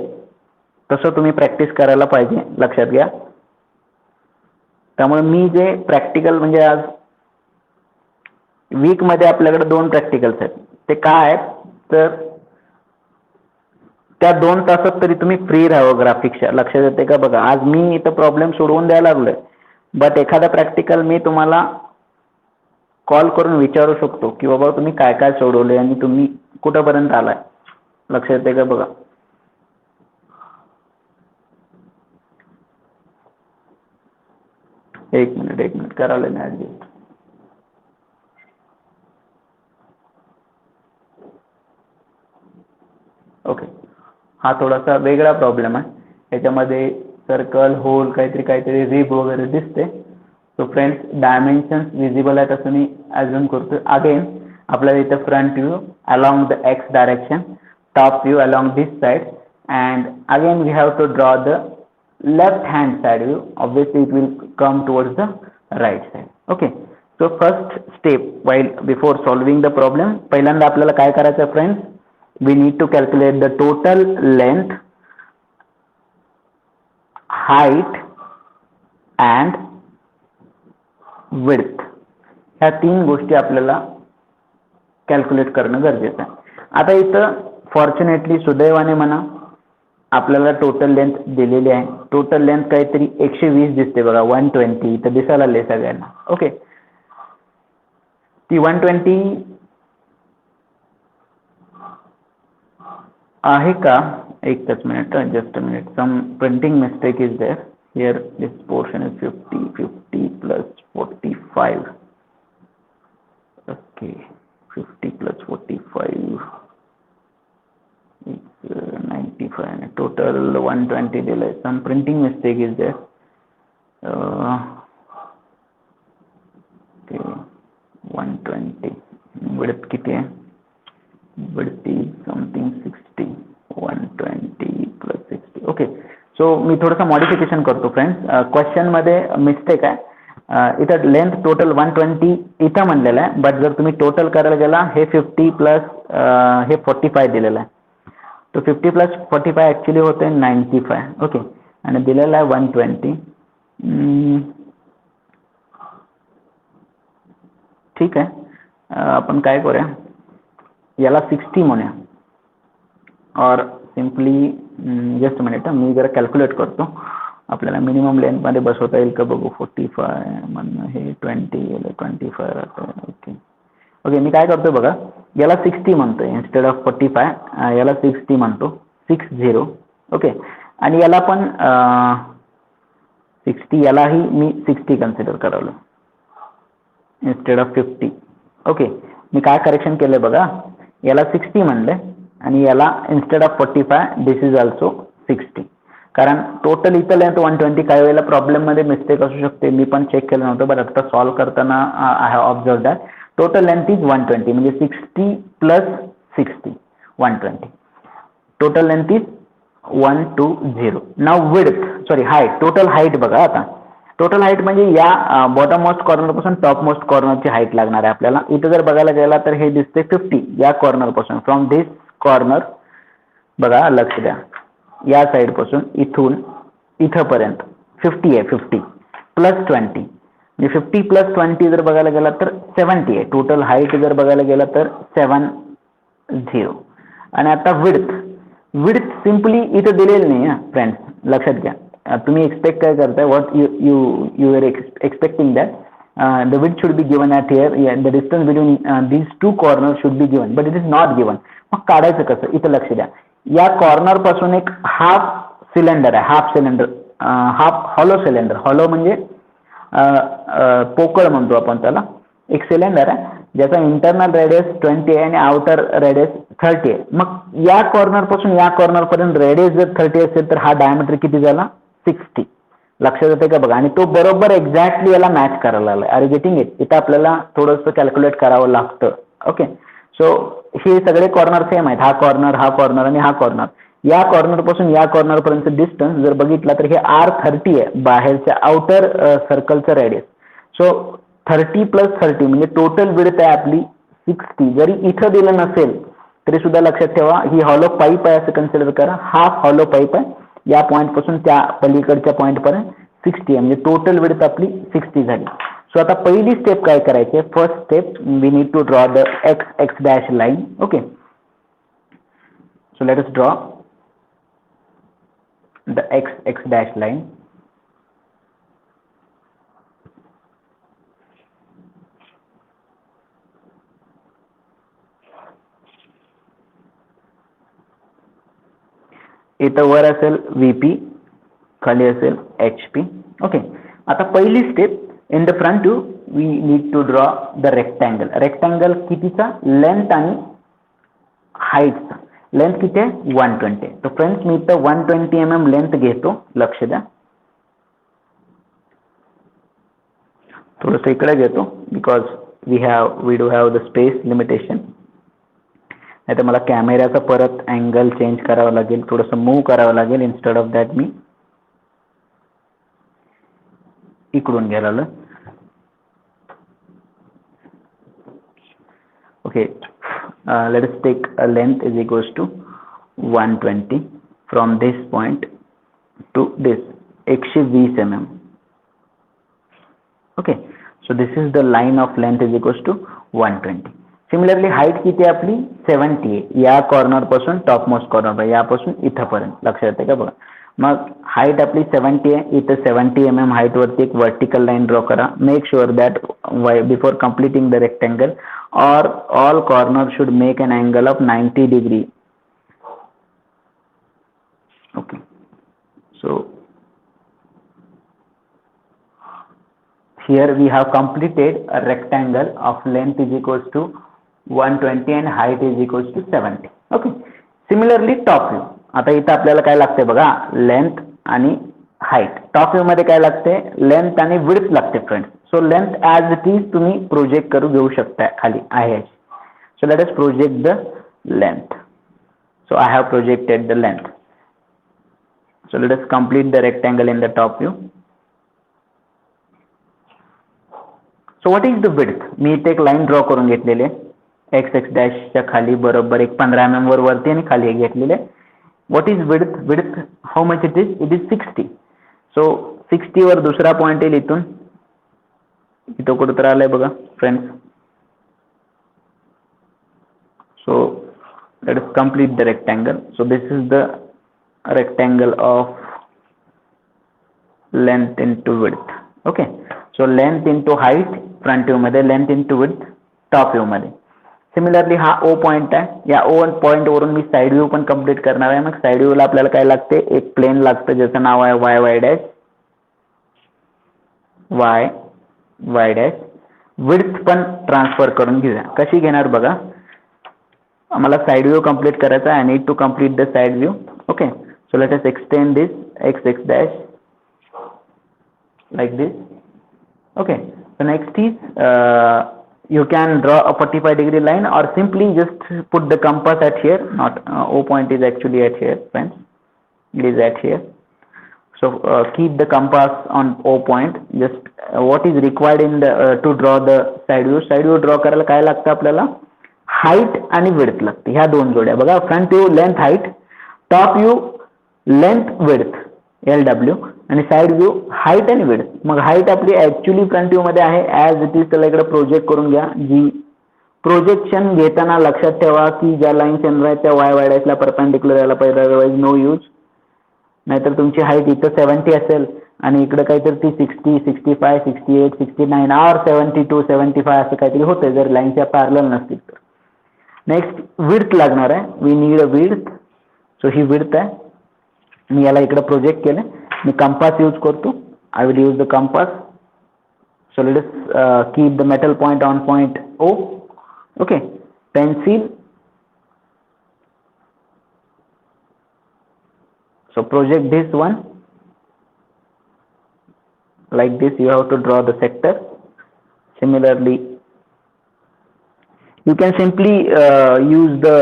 तसं तुम्ही प्रॅक्टिस करायला पाहिजे. लक्षात घ्या. त्यामुळे मी जे प्रॅक्टिकल, म्हणजे आज वीकमध्ये आपल्याकडे 2 प्रॅक्टिकल्स आहेत. ते काय आहेत तर त्या 2 तासात तरी तुम्ही फ्री राहावं ग्राफिक्सच्या. लक्षात येते का बघा. आज मी इथं प्रॉब्लेम सोडवून द्यायला लागलोय, बट एखादा प्रॅक्टिकल मी तुम्हाला कॉल करून विचारू शकतो की बाबा तुम्ही काय काय सोडवले आणि तुम्ही कुठंपर्यंत आलाय. लक्षात येते का बघा. एक मिनिट करायला नाही ऍडजस्ट. ओके, हा थोडासा वेगळा प्रॉब्लेम आहे. याच्यामध्ये सर्कल, होल, काहीतरी रिब वगैरे दिसते. सो फ्रेंड्स, डायमेन्शन्स विजिबल आहेत असं मी ॲझ्युम करतो. अगेन आपल्याला इथं front view along the X direction, top view along this side, and again we have to draw the left hand side view. Obviously it will come towards the right side. Okay, so first step, while before solving the problem, पहिल्यांदा आपल्याला काय करायचं आहे friends? We need to calculate the total length, height and width. ह्या 3 गोष्टी आपल्याला calculate करणं गरजेचं आहे. आता इथं फॉर्च्युनेटली, सुदैवाने म्हणा, आपल्याला टोटल लेंथ दिलेली आहे. टोटल लेंथ काहीतरी 120 दिसते बघा, 120 इथं दिसायला लागले सगळ्यांना. ओके, ती 120 आहे का? एकच minute, just a minute. Some printing mistake is there here. This portion is 50 plus 45. Okay, 50 plus 45 95. Total 120 दिलंय. Some printing mistake is there. Okay, 120. Width किती आहे? Width is something 60. 120 plus 60. Okay, so मी थोडंसं modification करतो friends. क्वेश्चनमध्ये mistake आहे. इथं length total 120 इथं म्हणलेलं आहे, बट जर तुम्ही टोटल करायला गेला, हे 50 प्लस हे 45 दिलेलं आहे. तो 50 प्लस 45 ॲक्च्युली होते 95. ओके, आणि दिलेला आहे 120. ठीक आहे, आपण काय करूया, याला 60 म्हणूया, और सिम्पली जस्ट मिनिट, मी जरा कॅल्क्युलेट करतो आपल्याला मिनिमम लेंथमध्ये बसवता येईल का बघू. 45 म्हणून हे 20 25 राहतं. ओके ओके, मी काय करतो बघा, याला 60 म्हणतो इन्स्टेड ऑफ 45, याला 60 म्हणतो, 60. ओके, आणि याला पण 60, यालाही मी 60 कन्सिडर करावलं इन्स्टेड ऑफ 50. ओके, मी काय करेक्शन केलं बघा, याला 60 म्हणले आणि याला instead of 45 this is also 60. कारण टोटल इथं लेंथ 120, काही वेळेला प्रॉब्लेममध्ये मिस्टेक असू शकते, मी पण चेक केलं नव्हतं, बट आता सॉल्व करताना I have observe that total length is 120, म्हणजे 60 plus 60 120. Total length is 120. Now width, sorry height, total height बघा. आता टोटल हाईट म्हणजे या बॉटम मोस्ट कॉर्नर पासून टॉप मोस्ट कॉर्नरची हाईट लागणार आहे आपल्याला. इथं जर बघायला गेला तर हे दिसते 50 या कॉर्नर पासून, फ्रॉम दिस कॉर्नर बघा, लक्ष द्या, या साइड पासून इथून इथपर्यंत 50 आहे. 50 प्लस 20 म्हणजे 50 प्लस 20 जर बघायला गेला तर 70 आहे. टोटल हाईट जर बघायला गेला तर 70. आणि आता विड्थ, विड्थ सिम्पली इथं दिलेलं नाही फ्रेंड्स, लक्षात घ्या. तुम्ही एक्सपेक्ट काय करताय, what you are expecting that the width should be given at here, the distance between these two corners should be given, but it is not given. मग काढायचं कसं, इथं लक्ष द्या. या कॉर्नर पासून एक हाफ सिलेंडर आहे, half cylinder, half hollow cylinder, hollow म्हणजे पोकळ म्हणतो आपण त्याला, एक सिलेंडर आहे ज्याचा इंटरनल रेडियस 20 आहे आणि आउटर रेडियस 30 आहे. मग या कॉर्नर पासून या कॉर्नर पर्यंत रेडियस जर 30 असेल तर हा डायमीटर किती झाला, 60. लक्षात येते का बघा, आणि तो बरोबर एक्झॅक्टली याला मॅच करायला लागला. Are you getting it? इथं आपल्याला थोडंसं कॅल्क्युलेट करावं लागतं. ओके, सो हे सगळे कॉर्नर सेम आहेत, हा कॉर्नर आणि हा कॉर्नर. या कॉर्नर पासून या कॉर्नर पर्यंत डिस्टन्स जर बघितला तर हे R30 आहे, बाहेरच्या आउटर सर्कलचं रेडियस. सो 30 प्लस 30 म्हणजे टोटल विड्थ आहे आपली 60. जरी इथं दिलं नसेल तरी सुद्धा लक्षात ठेवा, ही हॉलो पाईप आहे असं कन्सिडर करा, हाफ हॉलो पाईप आहे. या पॉईंट पासून त्या पलीकडच्या पॉईंट पर्यंत 60 आहे, म्हणजे टोटल विड्थ आपली 60 झाली. सो आता पहिली स्टेप काय करायची, first step we need to draw the x dash line. Okay, so let us draw the x dash line. इथं वर असेल VP, खाली असेल HP. ओके, आता पहिली step, in the front view we need to draw the rectangle. Rectangle कितीचा, length आणि हाईटचा. लेंथ किती आहे, 120. तर फ्रेंड्स मी इथं 120 mm लेंथ घेतो, लक्ष द्या. थोडंसं इकडे घेतो because we do have the space limitation. नाही तर मला कॅमेऱ्याचा परत अँगल चेंज करावा लागेल, थोडंसं मूव्ह करावं लागेल. इन्स्टेड ऑफ दॅट मी इकडून गेलेलं. Okay, let us take a length is equals to 120 from this point to this, 120 mm. Okay, so this is the line of length is equals to 120. Similarly height किती आहे आपली, 70 आहे, या corner पासून top most corner, यापासून इथपर्यंत. लक्षात येते का बघा. मग हाईट आपली 70 आहे, इथं 70 mm हाईट वरती एक वर्टिकल लाईन ड्रॉ करा. Make sure that before completing the rectangle or all corners should make an angle of 90 degree. Okay, so here we have completed a rectangle of length is equals to 120 and height is equals to 70. Okay, similarly top view. आता इथं आपल्याला काय लागते बघा, length आणि height. Top view मध्ये काय लागते, लेंथ आणि विड्थ लागते friends. So length as it is तुम्ही प्रोजेक्ट करू घेऊ शकता खाली आहे. So let us project the length. So I have projected the length. So let us complete the rectangle in the top view. So what is the width, मी इथे एक line draw करून घेतलेली आहे, x डॅशच्या खाली बरोबर एक 15 mm वर वरती आणि खाली एक घेतलेले. What is width, width how much it is 60. So 60 वर दुसरा पॉइंट येईल, इथून इथं कुठं तर आलंय बघा friends. So let us complete the rectangle. So this is the rectangle of length into width. Okay, so length into height front view मध्ये, length into width top view मध्ये. सिमिलरली हा O पॉइंट आहे, या O point वरून मी side view पण complete करणार आहे. मग साइड व्ह्यूला आपल्याला काय लागते, एक प्लेन लागतं ज्याचं नाव आहे Y Y dash, Y Y dash. Width पण ट्रान्सफर करून घेऊया. कशी घेणार बघा, आम्हाला साइड व्ह्यू कंप्लीट करायचा आहे. I need to complete the side view. Okay, so let us extend this X X dash like this. Okay, so next is you can draw a 45-degree line or simply just put the compass at here. Not O point is actually at here, friends, it is at here. So keep the compass on O point. Just what is required in the to draw the side view. Side view draw करायला काय लागतं आपल्याला, height आणि width लागते. ह्या दोन जोड्या बघा, front view length height, top view length width LW आणि साइड व्ह्यू हाईट आणि विड्थ. मग हाईट आपली ऍक्च्युली फ्रंट व्ह्यू मध्ये आहे ऍज इट इज, त्याला इकडे प्रोजेक्ट करून घ्या. जी प्रोजेक्शन घेताना लक्षात ठेवा की ज्या लाईन्स येणार आहेत त्या वाय वाय डॅशला परपेंडिक्युलर यायला पाहिजे, अदरवाईज नो यूज. नाहीतर तुमची हाईट इथं 70 असेल आणि इकडे काहीतरी ती 60, 65, 68, 69 और 72, 75 असं काहीतरी होतं जर लाईन्सच्या पॅरलल नसतील तर. नेक्स्ट विड्थ लागणार आहे. We need a width. So ही विड्थ आहे. मी याला इकडे प्रोजेक्ट केले. मी कंपास यूज करतो. I will use the compass. So let us keep the metal point on point O. Okay, pencil. So project this one like this. You have to draw the sector. Similarly, you can simply use the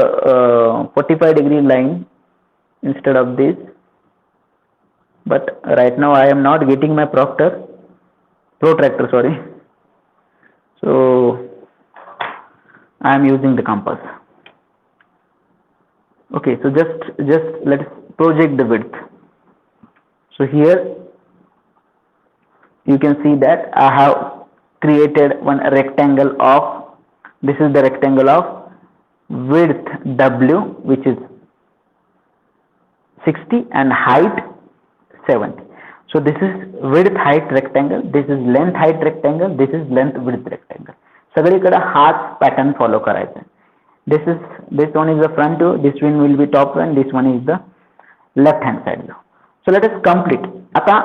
45-degree line instead of this. But right now I am not getting my protractor, sorry. So I am using the compass. Okay, so just let's project the width. So here you can see that I have created one rectangle of, this is the rectangle of width W which is 60 and height 70. So this is width height rectangle, this is length height rectangle, this is length width rectangle. सगळीकडे हाच pattern follow करायचा. This one is the front view, this one will be top view, and this one is the left hand side view. So let us complete. आता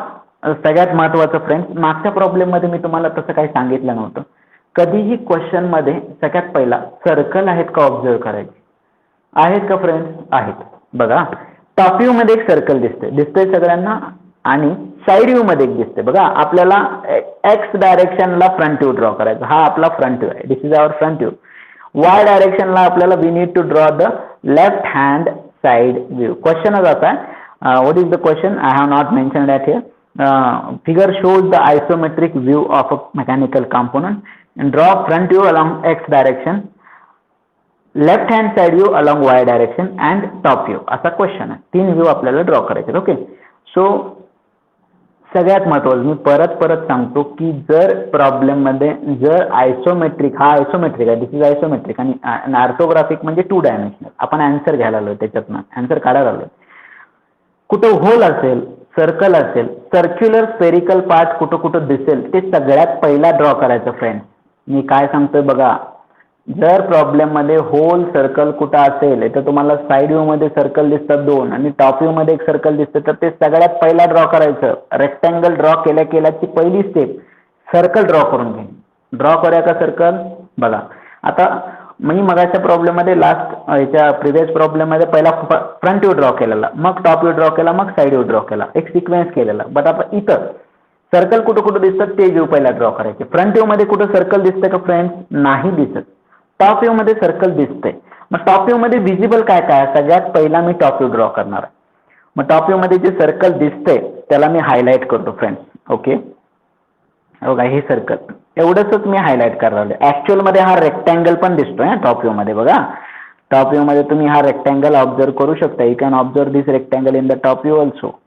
सगळ्यात महत्त्वाचं friends, मागच्या problem मध्ये मी तुम्हाला तसं काही सांगितलं नव्हतं. कधीही क्वेश्चन मध्ये सगळ्यात पहिला सर्कल आहेत का ऑब्झर्व करायचे. आहेत का फ्रेंड्स? आहेत. बघा, टॉप व्ह्यू मध्ये एक सर्कल दिसतंय सगळ्यांना आणि साइड व्ह्यू मध्ये एक दिसते. बघा, आपल्याला एक्स डायरेक्शनला फ्रंट व्ह्यू ड्रॉ करायचा. हा आपला फ्रंट व्ह्यू आहे. This is our front view. Y डायरेक्शनला आपल्याला we need to draw the left hand side view. क्वेश्चनच असा आहे. What is the question? I have not mentioned that here. Figure shows the isometric view of a mechanical component and draw front view along x direction, left hand side view along y direction and top view. असा question आहे. 3 view आपल्याला draw करायचे. Okay, so सगळ्यात महत्त्वाचं मी परत सांगतो की जर प्रॉब्लेम मध्ये जर आयसोमेट्रिक, हा आयसोमेट्रिक आहे, दिस इज आयसोमेट्रिक आणि ऑर्थोग्राफिक म्हणजे 2 डायमेन्शनल. आपण आन्सर घ्यायला आलोय, त्याच्यातनं आन्सर काढायला आलोय. कुठं होल असेल, सर्कल असेल, सर्क्युलर स्पेरिकल पार्ट कुठं दिसेल ते सगळ्यात पहिला ड्रॉ करायचं फ्रेंड्स. मी काय सांगतोय बघा, जर प्रॉब्लेम मध्ये होल सर्कल कुठं असेल तर तुम्हाला साइड व्ह्यू मध्ये सर्कल दिसतात 2 आणि टॉप व्ह्यू मध्ये एक सर्कल दिसतं, तर ते सगळ्यात पहिला ड्रॉ करायचं. रेक्टँगल ड्रॉ केल्याची पहिली स्टेप सर्कल ड्रॉ करून घे. ड्रॉ करूया का सर्कल? बघा, आता मी मगाच्या प्रॉब्लेम मध्ये लास्ट याच्या प्रिव्हियस प्रॉब्लेम मध्ये पहिला फ्रंट व्ह्यू ड्रॉ केलेला, मग टॉप व्ह्यू ड्रॉ केला, मग साइड व्ह्यू ड्रॉ केला, एक सिक्वेन्स केलेला. बट आता इथं सर्कल कुठं दिसतात ते व्ह्यू पहिला ड्रॉ करायचे. फ्रंट व्ह्यू मध्ये कुठं सर्कल दिसतंय का फ्रेंड्स? नाही दिसत. टॉप व्ह्यू मध्ये सर्कल दिसतंय. मग टॉप व्ह्यू मध्ये व्हिजिबल काय काय? सगळ्यात पहिला मी टॉप व्ह्यू ड्रॉ करणार आहे. मग टॉप व्ह्यू मध्ये जे सर्कल दिसतंय त्याला मी हायलाइट करतो फ्रेंड्स. ओके, बघा हे सर्कल एवढंच मी हायलाइट करणार आहे. ऍक्च्युअल मध्ये हा रेक्टँगल पण दिसतोय टॉप व्ह्यू मध्ये. बघा, टॉप व्ह्यू मध्ये तुम्ही हा रेक्टँगल ऑब्झर्व करू शकता. You can observe this rectangle in the top view also.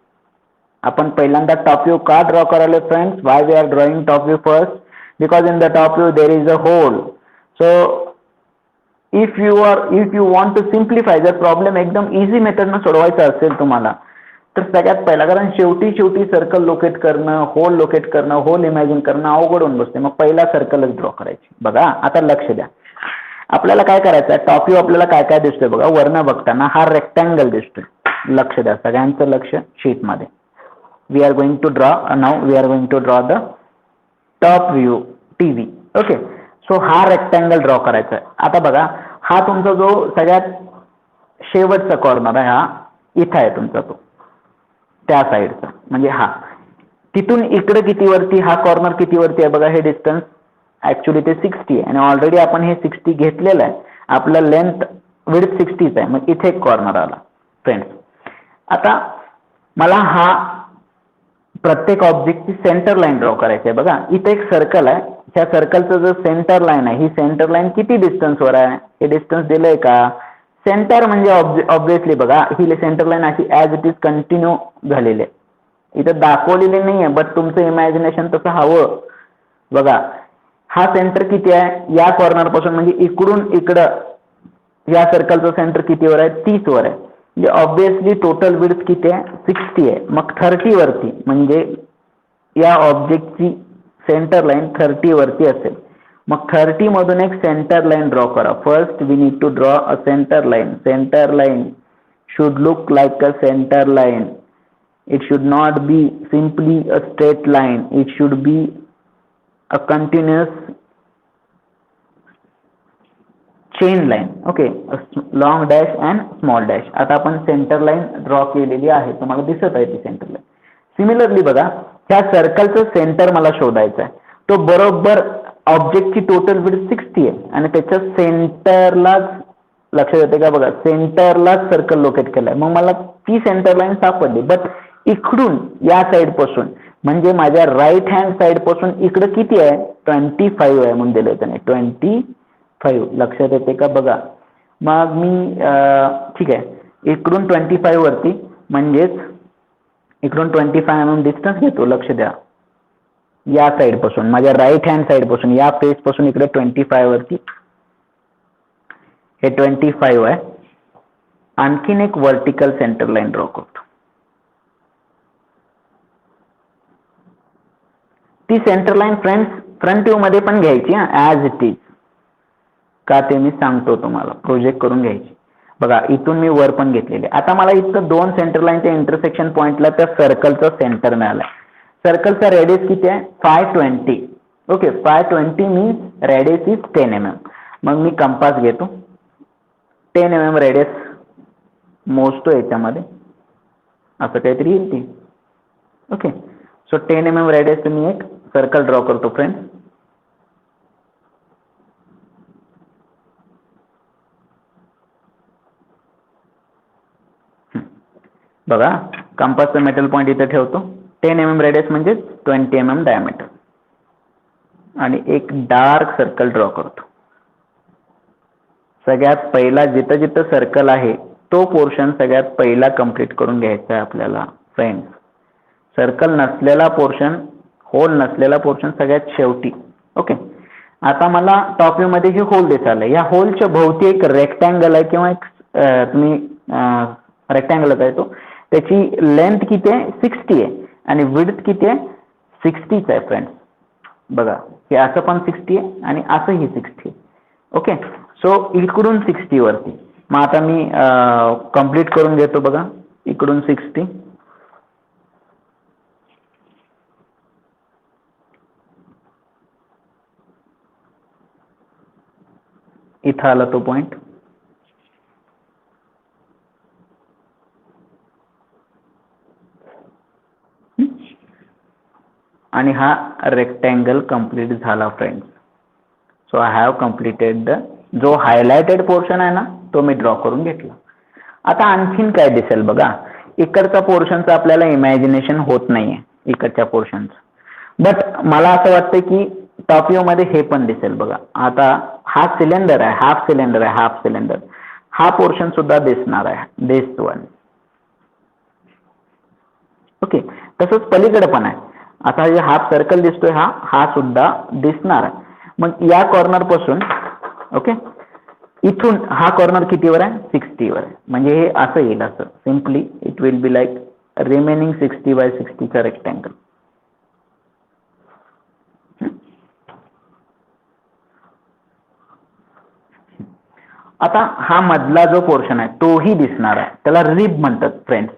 आपण पहिल्यांदा टॉप व्ह्यू का ड्रॉ करायला friends? Why we are drawing top view first? Because in the top view there is a hole. So if you want to simplify, जर problem एकदम easy मेथडनं सोडवायचा असेल तुम्हाला, तर सगळ्यात पहिला, कारण शेवटी सर्कल लोकेट करणं, होल लोकेट करणं, होल इमॅजिन करणं अवघड होऊन बसते. मग पहिला सर्कलच ड्रॉ करायची. बघा आता लक्ष द्या, आपल्याला काय करायचं आहे, टॉप व्ह्यू आपल्याला काय काय दिसतोय बघा. वरनं बघताना हा रेक्टँगल दिसतोय. लक्ष द्या, सगळ्यांचं लक्ष शीटमध्ये. We are going to draw now, we are going to draw the top view TV. Okay, so हा रेक्टँगल ड्रॉ करायचा आहे. आता बघा, हा तुमचा जो सगळ्यात शेवटचा कॉर्नर आहे, हा इथं आहे तुमचा, तो त्या साईडचा, म्हणजे हा तिथून इकडे किती वरती, हा कॉर्नर किती वरती आहे बघा. हे डिस्टन्स ऍक्च्युली ते 60 आहे, आणि ऑलरेडी आपण हे 60 घेतलेलं आहे. आपलं लेंथ विड्थ 60 आहे. मग इथे एक कॉर्नर आला फ्रेंड्स. आता मला हा प्रत्येक ऑब्जेक्टची सेंटर लाईन ड्रॉ करायची आहे. बघा इथे एक सर्कल आहे, ह्या सर्कलचं जो सेंटर लाईन आहे, ही सेंटर लाईन किती डिस्टन्सवर आहे, हे डिस्टन्स दिलंय का. सेंटर म्हणजे ऑब्विसली बघा, ही सेंटर लाईन अशी ॲज इट इज कंटिन्यू झालेली आहे, इथं दाखवलेली नाही आहे, बट तुमचं इमॅजिनेशन तसं हवं. बघा हा सेंटर किती आहे, या कॉर्नर पासून म्हणजे इकडून इकडं या सर्कलचं सेंटर कितीवर आहे, 30 वर आहे. म्हणजे ऑब्विसली टोटल विड्थ किती आहे, 60 आहे. मग 30 वरती म्हणजे या ऑब्जेक्टची सेंटर लाईन 30 वरती असेल. मग 30 मधून एक सेंटर लाईन ड्रॉ करा. First we need to draw a centre line. Centre line should look like a centre line. It should not be simply a straight line. It should be a continuous chain line. Okay, a long dash and small dash. आता आपण centre line draw केलेली आहे, तुम्हाला दिसत आहे ती centre line. Similarly बघा, ह्या सर्कलचं सेंटर मला शोधायचं आहे. तो बरोबर ऑब्जेक्टची टोटल विड्थ 60 आहे, आणि त्याच्या सेंटरलाच, लक्षात येते का बघा, सेंटरलाच सर्कल लोकेट केलाय. मग मला ती सेंटर लाईन सापडली. बट इकडून या साइड पासून म्हणजे माझ्या राईट हँड साइड पासून इकडे किती आहे, 25 आहे म्हणून दिलं त्याने, 25. लक्षात येते का बघा. मग मी ठीक आहे, इकडून 25 वरती म्हणजेच इकडून 25 mm डिस्टन्स घेतो. लक्ष द्या, या साइड पासून, माझ्या राईट हँड साइड पासून, या फेस पासून इकडे 25 वरती हे 25 आहे. आणखीन एक वर्टिकल सेंटर लाईन ड्रॉ करतो. ती centre line friends front view मध्ये पण घ्यायची, ॲज इट इज, का ते मी सांगतो तुम्हाला, प्रोजेक्ट करून घ्यायची. बघा इथून मी वर पण घेतलेले. आता मला इथं दोन सेंटर लाईनच्या इंटरसेक्शन पॉइंटला त्या सर्कलचं सेंटर मिळालं. सर्कलचा रेडियस किती आहे, 520. Okay, 520 means radius is 10 mm. मग मी कंपास घेतो, 10 mm रेडियस मोजतो याच्यामध्ये, असं काहीतरी येईल ती. ओके, सो 10 mm रेडियस मी एक सर्कल ड्रॉ करतो फ्रेंड्स. बघा कंपासचा मेटल पॉइंट इथे ठेवतो. 10 mm रेडियस म्हणजे 20 mm डायमीटर, आणि एक डार्क सर्कल ड्रॉ करतो. सगळ्यात पहिला जिथं जिथं सर्कल आहे तो पोर्शन सगळ्यात पहिला कंप्लीट करून घ्यायचा आहे आपल्याला फ्रेंड्स. सर्कल नसलेला पोर्शन, होल नसलेला पोर्शन सगळ्यात शेवटी. ओके, आता मला टॉप व्ह्यू मध्ये हे होल दिसायला, या होलच्या भोवती एक रेक्टँगल आहे, किंवा एक तुम्ही रेक्टँगलच आहे तो. त्याची लेंथ किती आहे, 60 आहे, आणि विड्थ किती आहे, 60 आहे फ्रेंड्स. बघा हे असं पण 60 आहे आणि असंही 60 आहे. ओके, सो इकडून 60 वरती. मग आता मी कंप्लीट करून घेतो. बघा इकडून 60, इथं आला तो पॉइंट. आणि हा रेक्टँगल कंप्लीट झाला friends. So I have completed the, जो हायलाइटेड पोर्शन आहे ना तो मी ड्रॉ करून घेतला. आता आणखीन काय दिसेल बघा, इकडच्या पोर्शनचं आपल्याला इमॅजिनेशन होत नाहीये इकडच्या पोर्शनचं, बट मला असं वाटतं की टॉप व्ह्यू मध्ये हे पण दिसेल. बघा आता हा सिलेंडर आहे, हाफ सिलेंडर आहे, हाफ सिलेंडर, हा पोर्शन सुद्धा दिसणार आहे, दिस वन. ओके, तसंच पलीकडे पण आहे. आता हे हाफ सर्कल दिसतोय, हा सुद्धा दिसणार आहे. मग या कॉर्नर पासून, ओके, इथून हा कॉर्नर कितीवर आहे, 60 वर आहे. म्हणजे हे असं येईल, असं simply it will be like remaining 60 by 60 चा रेक्टँगल. आता हा मधला जो पोर्शन आहे तोही दिसणार आहे, त्याला रिब म्हणतात फ्रेंड्स.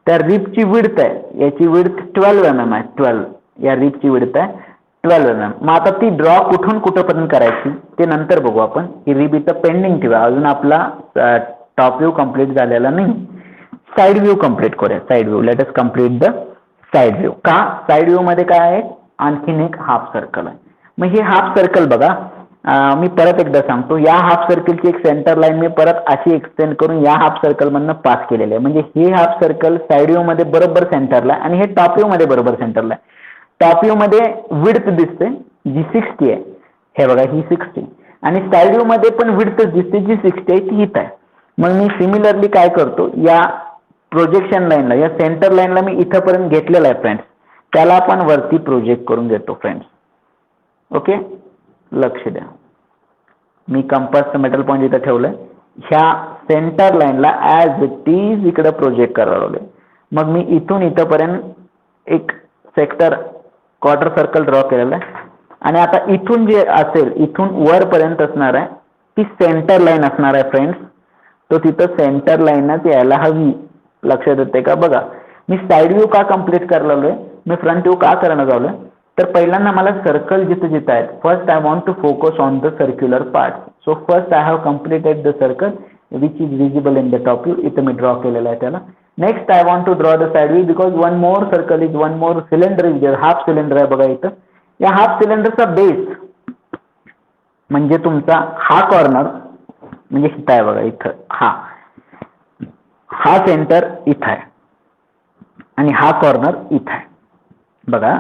त्या रिबची विड्थ आहे, याची विड्थ 12 mm आहे. 12 या रिबची विड्थ आहे 12 mm. मग आता ती ड्रॉ कुठून कुठपर्यंत करायची ते नंतर बघू आपण. ही रिब इथं पेंडिंग ठेवा, अजून आपला टॉप व्ह्यू कंप्लीट झालेला नाही. साइड व्ह्यू कंप्लीट करूया. Side view, late us complete the side view. का साइड व्ह्यू मध्ये काय आहे, आणखीन एक हाफ सर्कल आहे. मग हे हाफ सर्कल बघा, मी परत एकदा सांगतो, या हाफ सर्कलची एक सेंटर लाईन मी परत अशी एक्सटेंड करून या हाफ सर्कल मधनं पास केलेली आहे. म्हणजे हे हाफ सर्कल साइड व्ह्यू मध्ये बरोबर सेंटरला आहे आणि हे टॉप व्ह्यू मध्ये बरोबर सेंटरला आहे. टॉप व्ह्यू मध्ये विड्थ दिसते जी 60 आहे, हे बघा ही 60, आणि साइड व्ह्यू मध्ये पण विड्थ दिसते जी 60 आहे, ती हित आहे. मग मी सिमिलरली काय करतो, या प्रोजेक्शन लाईनला, या सेंटर लाईनला मी इथंपर्यंत घेतलेला आहे फ्रेंड्स, त्याला आपण वरती प्रोजेक्ट करून घेतो फ्रेंड्स. ओके, लक्ष द्या. मी कंपासचं मेटल पॉईंट इथं ठेवलंय, ह्या सेंटर लाईनला ॲज इट इज इकडे प्रोजेक्ट करायला लावले. मग मी इथून इथंपर्यंत एक सेक्टर क्वार्टर सर्कल ड्रॉ केलेला आहे, आणि आता इथून जे असेल इथून वरपर्यंत असणार आहे ती सेंटर लाईन असणार आहे फ्रेंड्स. तो तिथं सेंटर लाईनच यायला हवी. लक्षात येते का बघा. मी साइड व्ह्यू का कम्प्लीट करायला लागलोय, मी फ्रंट व्ह्यू का करणं जावलोय, तर पहिल्यांदा मला सर्कल जिथे जिथे आहेत, first I want to focus on the circular part. So first I have completed the circle which is visible in the top view. इथं मी ड्रॉ केलेला आहे त्याला. Next I want to draw the side view because one more circle is, one more cylinder is there. Half cylinder आहे बघा इथं. या half सिलेंडरचा बेस म्हणजे तुमचा हा कॉर्नर, म्हणजे इथं आहे बघा, इथं हा सेंटर इथं आहे आणि हा कॉर्नर इथं आहे बघा.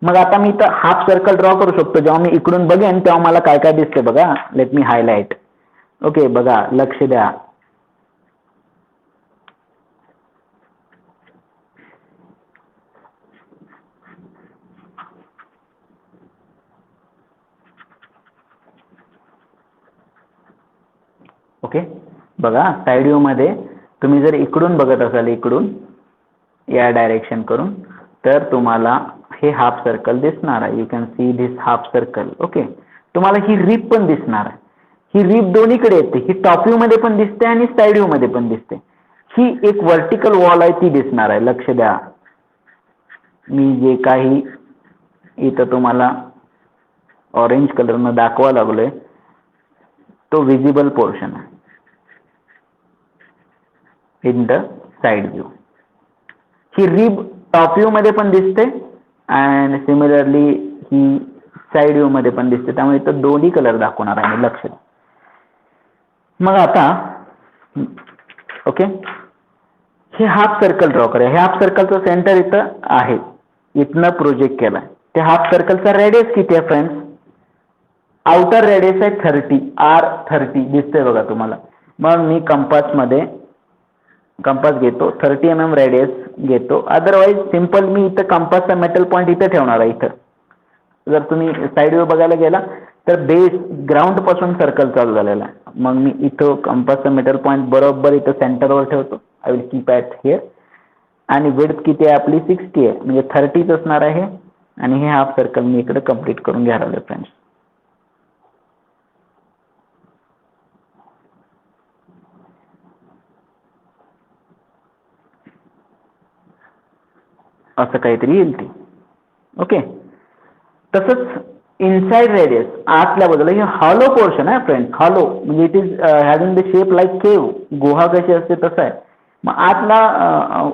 मग आता मी इथं हाफ सर्कल ड्रॉ करू शकतो. जेव्हा मी इकडून बघेन तेव्हा मला काय काय दिसते बघा. Let me highlight. ओके, बघा, लक्ष द्या. ओके, बघा साइड व्ह्यू मध्ये तुम्ही जर इकडून बघत असाल, इकडून या डायरेक्शन करून, तर तुम्हाला हे हाफ सर्कल दिसणार आहे. You can see this half circle. Okay, तुम्हाला ही रिप पण दिसणार आहे. ही रिप दोन्हीकडे येते, ही टॉप व्ह्यू मध्ये पण दिसते आणि साइड व्ह्यू मध्ये पण दिसते. ही एक व्हर्टिकल वॉल आहे, ती दिसणार आहे. लक्ष द्या, मी जे काही इथं तुम्हाला ऑरेंज कलरनं दाखवा लागलोय तो विजिबल पोर्शन आहे in the side view. He rib top view मध्ये पण दिसते and similarly he side view मध्ये पण दिसते. त्यामुळे इथं दोन्ही कलर दाखवणार आहे. लक्ष द्या. मग आता ओके, हे हाफ सर्कल ड्रॉ करूया. हे हाफ सर्कलचं सेंटर इथं आहे, इथनं प्रोजेक्ट केलाय. त्या हाफ सर्कलचा रेडियस किती आहे फ्रेंड्स? आउटर रेडियस आहे 30, R30 दिसतंय बघा तुम्हाला. मग मी कंपासमध्ये कंपास घेतो, 30 mm रेडियस घेतो. अदरवाईज सिंपल मी इथं कंपासचा मेटल पॉईंट इथं ठेवणार आहे. इथं जर तुम्ही साइड व्ह्यू बघायला गेला तर बेस ग्राउंड पासून सर्कल चालू झालेला आहे. मग मी इथं कंपासचा मेटल पॉईंट बरोबर इथं सेंटरवर ठेवतो. I will keep at here. आणि विड्थ किती आहे आपली? 60 आहे, म्हणजे 30च असणार आहे. आणि हे हाफ सर्कल मी इकडे कंप्लीट करून घ्यायला लागलो फ्रेंड्स. असं काहीतरी येईल ते. ओके, तसंच इनसाइड रेडियस आतल्या बाजूला हे हॉलो पोर्शन आहे फ्रेंड्स. हॉलो म्हणजे it is having the shape like केव. गुहा कशी असते तसं आहे. मग आतला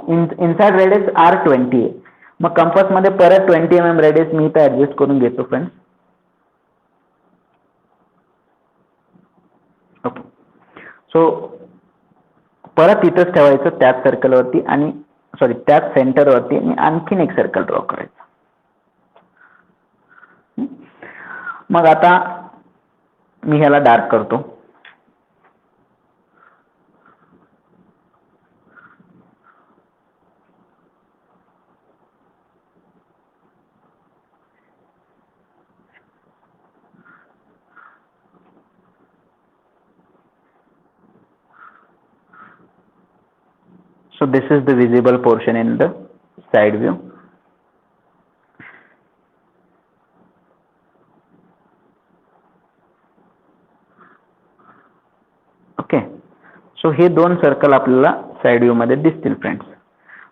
इनसाइड रेडियस R20 आहे. मग कंपासमध्ये परत 20 mm रेडियस मी इथं ऍडजस्ट करून घेतो फ्रेंड्स. ओके, सो परत इथंच ठेवायचं त्याच सर्कलवरती, आणि सॉरी त्याच सेंटरवरती, आणि आणखीन एक सर्कल ड्रॉ करायचं. मग आता मी ह्याला डार्क करतो. So this is the visible portion in the side view. Okay, so हे दोन सर्कल आपल्याला साइड व्ह्यू मध्ये दिसतील फ्रेंड्स.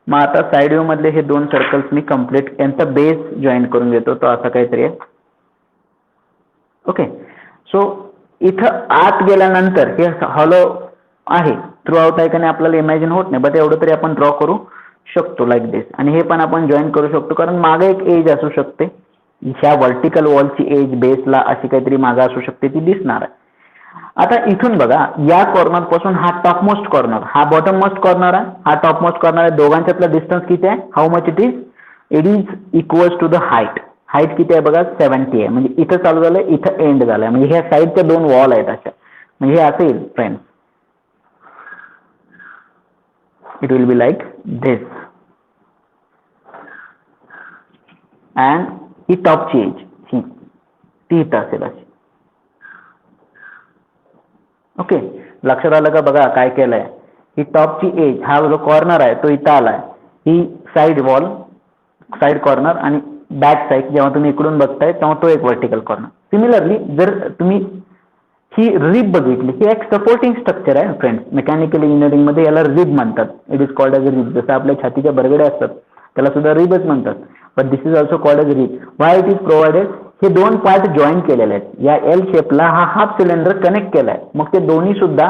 मग आता साइड व्ह्यू मधले हे दोन सर्कल्स मी कंप्लीट यांचा बेस जॉईन करून घेतो, तो असा काहीतरी आहे. ओके, सो इथं आत गेल्यानंतर हे हॉलो आहे, थ्रू आउट आहे का नाही आपल्याला इमॅजिन होत नाही, बट एवढं तरी आपण ड्रॉ करू शकतो लाईक दिस. आणि हे पण आपण जॉईन करू शकतो कारण मागे एक एज असू शकते, ह्या व्हर्टिकल वॉलची एज बेसला अशी काहीतरी मागे असू शकते, ती दिसणार आहे. आता इथून बघा, या कॉर्नर पासून हा टॉप मोस्ट कॉर्नर, हा बॉटम मोस्ट कॉर्नर आहे, हा टॉप मोस्ट कॉर्नर आहे, दोघांच्यातला डिस्टन्स किती आहे, how much it is, it is equals to the height. Height किती आहे बघा, 70 आहे. म्हणजे इथं चालू झालंय, इथं एंड झालंय, म्हणजे ह्या साईडच्या दोन वॉल आहेत अशा. म्हणजे हे असं येईल friends, it will be like this. And ही टॉपची एज ही ती इथं असेल अशी. ओके, लक्षात आलं का? बघा काय केलंय, ही टॉपची एज, हा जो कॉर्नर आहे तो इथं आलाय, ही साइड वॉल, साइड कॉर्नर, आणि बॅक साइड जेव्हा तुम्ही इकडून बघताय तेव्हा तो एक व्हर्टिकल कॉर्नर. सिमिलरली जर तुम्ही ही रिब बघितली, ही एक सपोर्टिंग स्ट्रक्चर आहे फ्रेंड्स. मेकॅनिकल इंजिनिअरिंग मध्ये याला रिब म्हणतात. It is called as a rib. जसं आपल्या छातीच्या बरगडे असतात त्याला सुद्धा रिबच म्हणतात, but this is also called as rib. Why it is provided, हे दोन पार्ट जॉईन केलेले आहेत. या एल शेपला हा हाफ सिलेंडर कनेक्ट केलाय, मग ते दोन्ही सुद्धा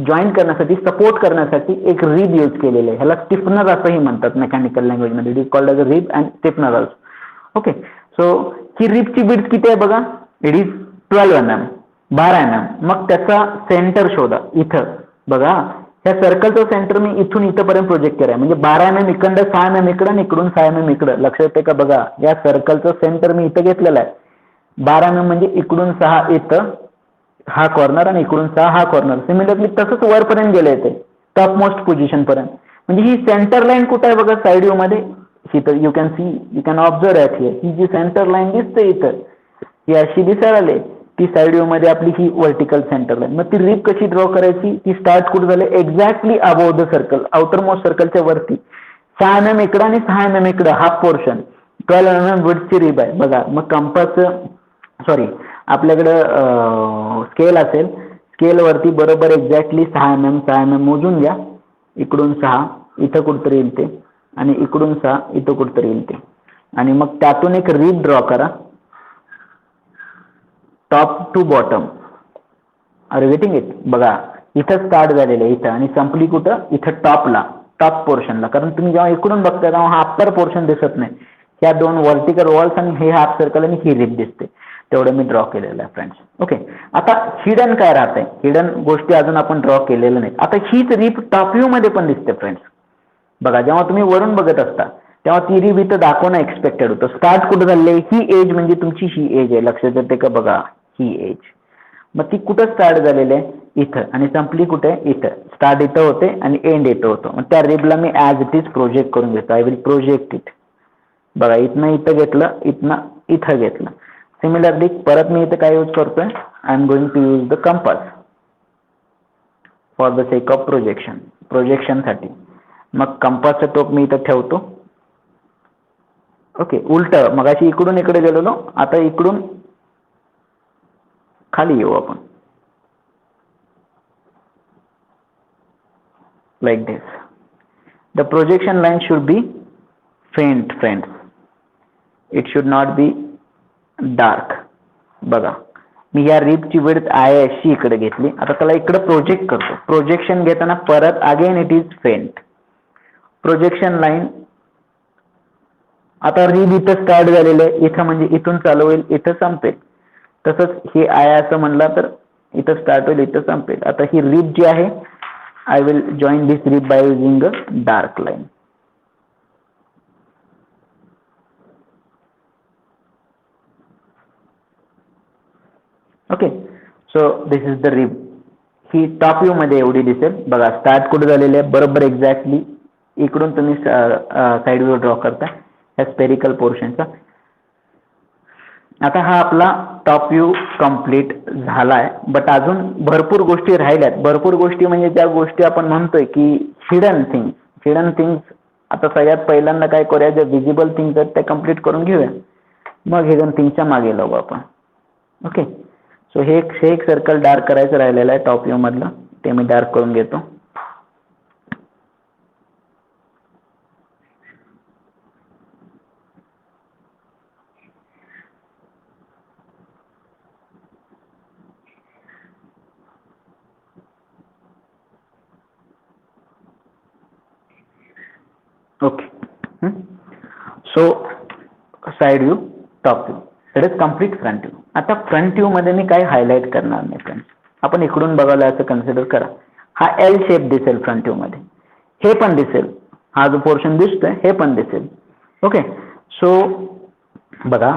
जॉईन करण्यासाठी, सपोर्ट करण्यासाठी एक रिब यूज केलेले आहे. ह्याला स्टिफनर असंही म्हणतात मेकॅनिकल लँग्वेज मध्ये. It is called as a rib and stiffener also. Okay, so ही रिबची विड्थ किती आहे बघा, इट इज 12 mm, 12 mm. मग त्याचा सेंटर शोधा. इथं बघा, ह्या सर्कलचं सेंटर मी इथून इथंपर्यंत प्रोजेक्ट केलं आहे, म्हणजे 12 mm इकडं, 6 mm इकडं आणि इकडून 6 mm इकडं. लक्षात येते का? बघा, या सर्कलचं सेंटर मी इथं घेतलेलं आहे. 12 mm म्हणजे इकडून 6 इथं हा कॉर्नर आणि इकडून 6 हा कॉर्नर. सिमिलरली तसंच वरपर्यंत गेले येते टॉप मोस्ट पोझिशन पर्यंत. म्हणजे ही सेंटर लाईन कुठे आहे बघा साइड व्ह्यू मध्ये, इथं you can see, you can observe at here. ही जी सेंटर लाईन दिसते इथं, ही अशी दिसायला आली, ती साइड व्ह्यू मध्ये आपली ही व्हर्टिकल सेंटर लाईन. मग ती रिप कशी ड्रॉ करायची, ती स्टार्ट कुठे झाले, exactly above the circle, outer most सर्कलच्या वरती. 6 mm इकडं आणि 6 mm इकडं, हाफ पोर्शन, 12 mm विड्थची रिब आहे बघा. मग कंपास, सॉरी, आपल्याकडं स्केल असेल, स्केलवरती बरोबर एक्झॅक्टली 6 mm 6 mm मोजून घ्या. इकडून 6 इथं कुठतरी येईल ते, आणि इकडून 6 इथं कुठतरी येईल ते, आणि मग त्यातून एक रिब ड्रॉ करा top to bottom. Are you getting it? बघा, इथं स्टार्ट झालेलं आहे इथं, आणि संपली कुठं, इथं टॉपला, टॉप पोर्शनला. कारण तुम्ही जेव्हा इकडून बघता तेव्हा हा अप्पर पोर्शन दिसत नाही, ह्या दोन व्हर्टिकल वॉल्स आणि हे हाफ सर्कल आणि ही रिब दिसते. तेवढं मी ड्रॉ केलेलं आहे फ्रेंड्स. ओके, आता हिडन काय राहतंय, हिडन गोष्टी अजून आपण ड्रॉ केलेलं नाही. आता हीच रिब टॉप व्ह्यू मध्ये पण दिसते फ्रेंड्स. बघा, जेव्हा तुम्ही वरून बघत असता तेव्हा ती रिब इथं दाखवणं एक्सपेक्टेड होतं. स्टार्ट कुठं झाले, ही एज म्हणजे तुमची ही एज आहे, लक्षात येते का? बघा, ही एज, मग ती कुठं स्टार्ट झालेली आहे, इथं, आणि संपली कुठे, इथं. स्टार्ट इथं होते आणि एंड इथं होतो. मग त्या रिबला मी ॲज इट इज प्रोजेक्ट करून घेतो. I will project it. बघा, इथनं इथं घेतलं, इथनं इथं घेतलं. सिमिलरली परत मी इथं काय यूज करतोय, I am going to use the compass for the sake of projection, प्रोजेक्शनसाठी. मग कंपासचं टोक मी इथं ठेवतो. ओके, उलट, मगाशी इकडून इकडे गेलेलो, आता इकडून खाली येऊ आपण, like this. The projection line should be faint friends, it should not be dark. बघा, मी या रिबची विड्थ आहे अशी इकडे घेतली, आता त्याला इकडे प्रोजेक्ट करतो. प्रोजेक्शन घेताना परत again it is faint. Projection line, आता रिब इथं स्टार्ट झालेलं आहे, इथं म्हणजे इथून चालू होईल, इथं संपेल. तसंच हे आहे असं म्हणलं तर इथं स्टार्ट होईल, इथं संपेल. आता ही रिब जी आहे, I will join this rib by using a dark line. Okay, so this is the rib. He top view मध्ये एवढी दिसेल. बघा, स्टार्ट कुठे झालेले आहे, बरोबर एक्झॅक्टली इकडून तुम्ही साइड व्ह्यू ड्रॉ करता ह्या स्पेरिकल पोर्शनचा. आता हा आपला टॉप व्ह्यू कंप्लीट झालाय, बट अजून भरपूर गोष्टी राहिल्यात. भरपूर गोष्टी म्हणजे त्या गोष्टी आपण म्हणतोय की हिडन थिंग, हिडन थिंग्स आता सगळ्यात पहिल्यांदा काय करूया, जे विजिबल थिंग्स आहेत ते कम्प्लीट करून घेऊया, मग हिडन थिंग्सच्या मागे लागू आपण. ओके, सो हे एक सर्कल डार्क करायचं राहिलेलं आहे टॉप व्ह्यू मधलं, ते मी डार्क करून घेतो. Okay, so side view, top view, it is complete front view. आता फ्रंट व्ह्यू मध्ये मी काही हायलाइट करणार नाही फ्रेंड्स, आपण इकडून बघायला असं कन्सिडर करा. हा एल शेप दिसेल फ्रंट व्ह्यू मध्ये, हे पण दिसेल, हा जो पोर्शन दिसतोय हे पण दिसेल. ओके, सो बघा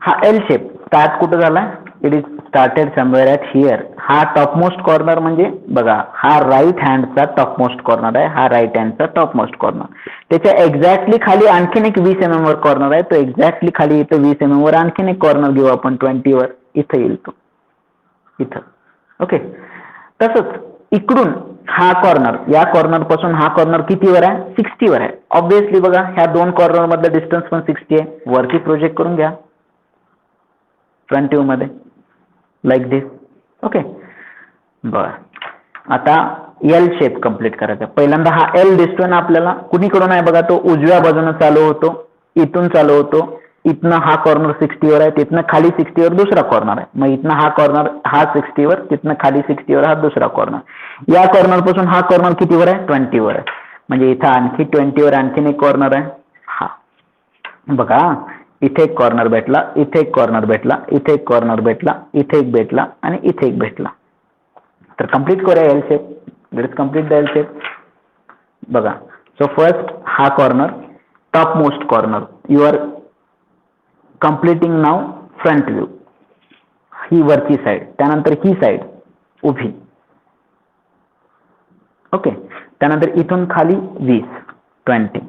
हा एल शेप स्टार्ट कुठं झाला, it is started somewhere at here. हा टॉपमोस्ट कॉर्नर म्हणजे बघा हा राईट हँडचा टॉपमोस्ट कॉर्नर आहे, हा राईट हँडचा टॉपमोस्ट कॉर्नर. त्याच्या एक्झॅक्टली खाली आणखीन एक 20 mm वर कॉर्नर आहे, तो एक्झॅक्टली खाली इथं 20 mm वर आणखीन एक कॉर्नर घेऊ आपण 20 वर, इथं येईल तो इथं. ओके, तसंच इकडून हा कॉर्नर, या कॉर्नर पासून हा कॉर्नर कितीवर आहे, 60 वर आहे. ऑब्विसली बघा ह्या दोन कॉर्नर मधलं डिस्टन्स पण 60 आहे. वरती प्रोजेक्ट करून घ्या फ्रंट व्ह्यू मध्ये लाईक दिस. ओके, बर, आता एल शेप कम्प्लीट करायचा. पहिल्यांदा हा एल दिसतोय ना आपल्याला, कुणीकडून आहे बघा, तो उजव्या बाजूने चालू होतो, इथून चालू होतो, इथनं हा कॉर्नर 60 वर आहे, तिथनं खाली 60 वर दुसरा कॉर्नर आहे, मग इथनं हा कॉर्नर हा 60 वर, तिथनं खाली 60 वर हा दुसरा कॉर्नर. या कॉर्नर पासून हा कॉर्नर कितीवर आहे, 20 वर आहे, म्हणजे इथं आणखी 20 वर आणखीन एक कॉर्नर आहे. हा बघा इथे एक कॉर्नर भेटला, इथे एक कॉर्नर भेटला, इथे एक कॉर्नर भेटला, इथे एक भेटला आणि इथे एक भेटला. तर कम्प्लीट करूया L shape. Let us complete the L shape. बघा, सो फर्स्ट हा corner, top most corner, you are completing now front view, ही वरची साइड, त्यानंतर ही साइड उभी. ओके, त्यानंतर इथून खाली 20